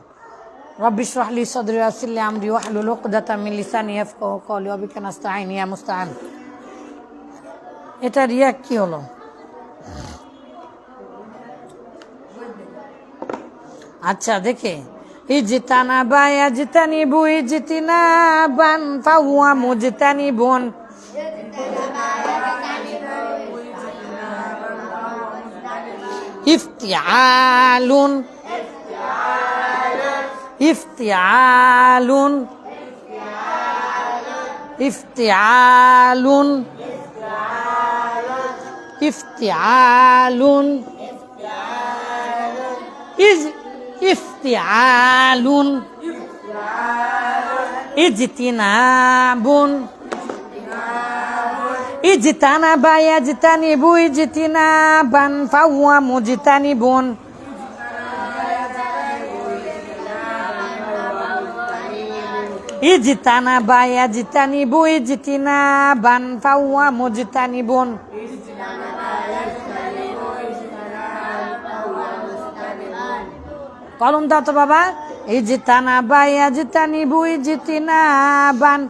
রব্বি ইশরাহ লি সাদরি ওয়া ইয়াসসির লি আমরি ওয়াহলুল উকদাতাম মিন লিসানি ইয়াফকাহু কওলি ওয়া বিকা নাস্তাঈন ইয়া মুস্তাআন। এটা রিয়া কি হলো? আচ্ছা দেখে, ইজতানা বা ইয়াজতানিবু ইজতিনাবান ফাহুয়া মুজতানিবুন। ইফতিআলুন, ইফতিআলুন, ইফতিআলুন, ইফতিআলুন, ইফতিআলুন, ইজতিনাবুন, ইজতানাবা ইয়াজতানিবু ইজতিনাবান ফাহুয়া মুজতানিবুন। ইজতানাবা ইয়াজতানিবু ইজতিনাবান ফাহুয়া মুজতানিবুন। কলম দাও তো বাবা। ইজতানাবা ইয়াজতানিবু ইজতিনাবান।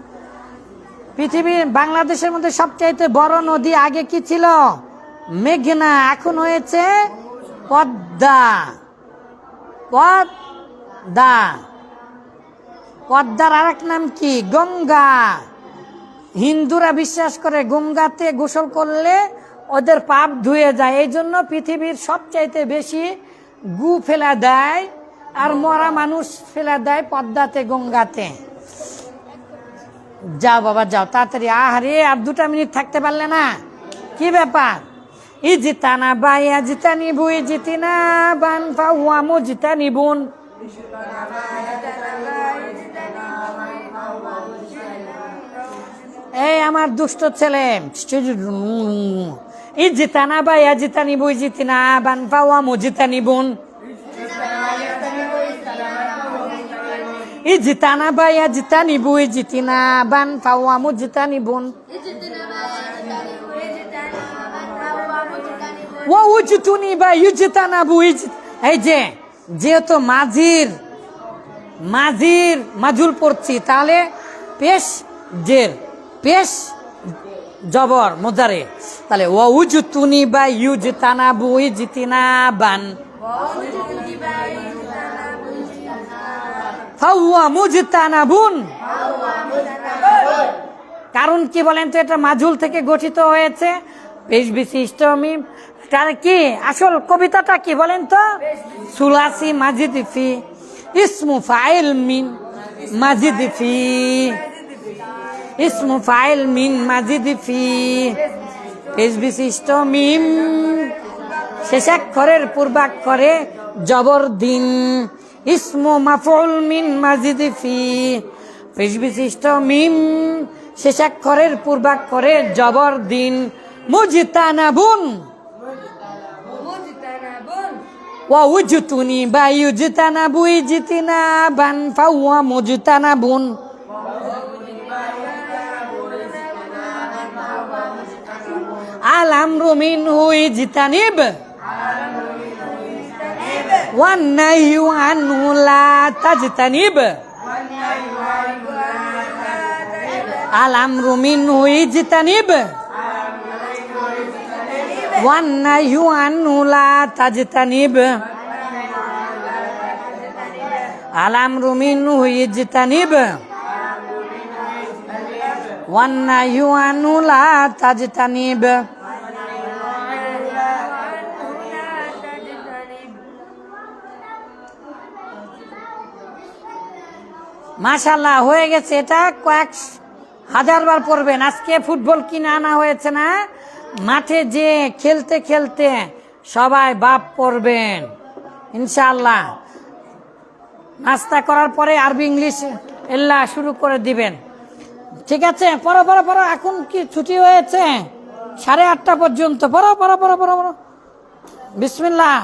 পৃথিবীর বাংলাদেশের মধ্যে সবচাইতে বড় নদী আগে কি ছিল? মেঘনা, এখন হয়েছে পদ্মা। পদ্মা, পদ্মার আরেক নাম কি? গঙ্গা। হিন্দুরা বিশ্বাস করে গঙ্গাতে গোসল করলে ওদের পাপ ধুয়ে যায়, এই জন্য পৃথিবীর সবচাইতে বেশি গু ফেলা দেয় আর মরা মানুষ ফেলা দেয় পদ্মাতে, গঙ্গাতে। যাও বাবা যাও তাড়াতাড়ি। আহারে আর 2 মিনিট থাকতে পারলে না? কি ব্যাপার? ইজতানাবা ইয়াজতানিবু ইজতিনাবান ফাহুয়া মুজতানিবুন। এই আমার দুষ্ট ছেলে, ইজতানাবা ইয়াজতানিবু ইজতিনাবান ফাহুয়া মুজতানিবুন। ইজতানাবা ইয়াজতানিবু ইজতিনাবান ফাহুয়া মুজতানিবুন। ওয়া উজতুনিবা ইজতানাবু। এই যে যেহেতু মাজুল পড়ছি, তাহলে পেশ জের, পেশ জবর মোজারে, তাহলে ওয়া উজতুনিবা ইজতানাবু ইজতিনাবান ফাহুয়া মুজতানাবুন। কারণ কি বলেন তো? এটা মাজুল থেকে গঠিত হয়েছে, পেশ বিশিষ্ট মিম। তার কি আসল কবিতাটা কি বলেন তো? সুলাসি মাজিদ ফি, ইসমু ফাইল মিন মাজিদ ফি, ইসমু ফাইল মিন মাজিদ ফি, পেশ বিশিষ্ট মিম শেষাক্ষরের পূর্বাক্ষরে জবর দিন। ইসমু মাফউল মিন মাজিদ ফি, পেশ বিশিষ্ট মিম শেষাক্ষরের পূর্বাক্ষরে জবর দিন। মুজতানাবুন। ওয়া উজতুনিবা ইজতানাবু ইজতিনাবান ফাহুয়া মুজতানাবুন। আল আমরু মিনহু ইজতানিব, ওয়ান নাহয়ু আনহু লা তাজতানিব। আল আমরু মিনহু ইজতানিব, ওয়ান নাহয়ু আনহু লা তাজতানিব। আল আমরু মিনহু ইজতানিব, ওয়ান নাহয়ু আনহু লা তাজতানিব। মাশাআল্লাহ হয়ে গেছে। এটা কয়েক হাজার বার পড়বেন। আজকে ফুটবল কিনে আনা হয়েছে না, মাঠে যে খেলতে খেলতে সবাই বাপ পড়বেন ইনশাআল্লাহ। নাস্তা করার পরে আরবি ইংলিশ এল্লা শুরু করে দিবেন। ঠিক আছে, পড়ো পড়ো পড়ো। এখন কি ছুটি হয়েছে? 8:30 পর্যন্ত পড়ো পড়ো পড়ো পড়ো পড়ো। বিসমিল্লাহ।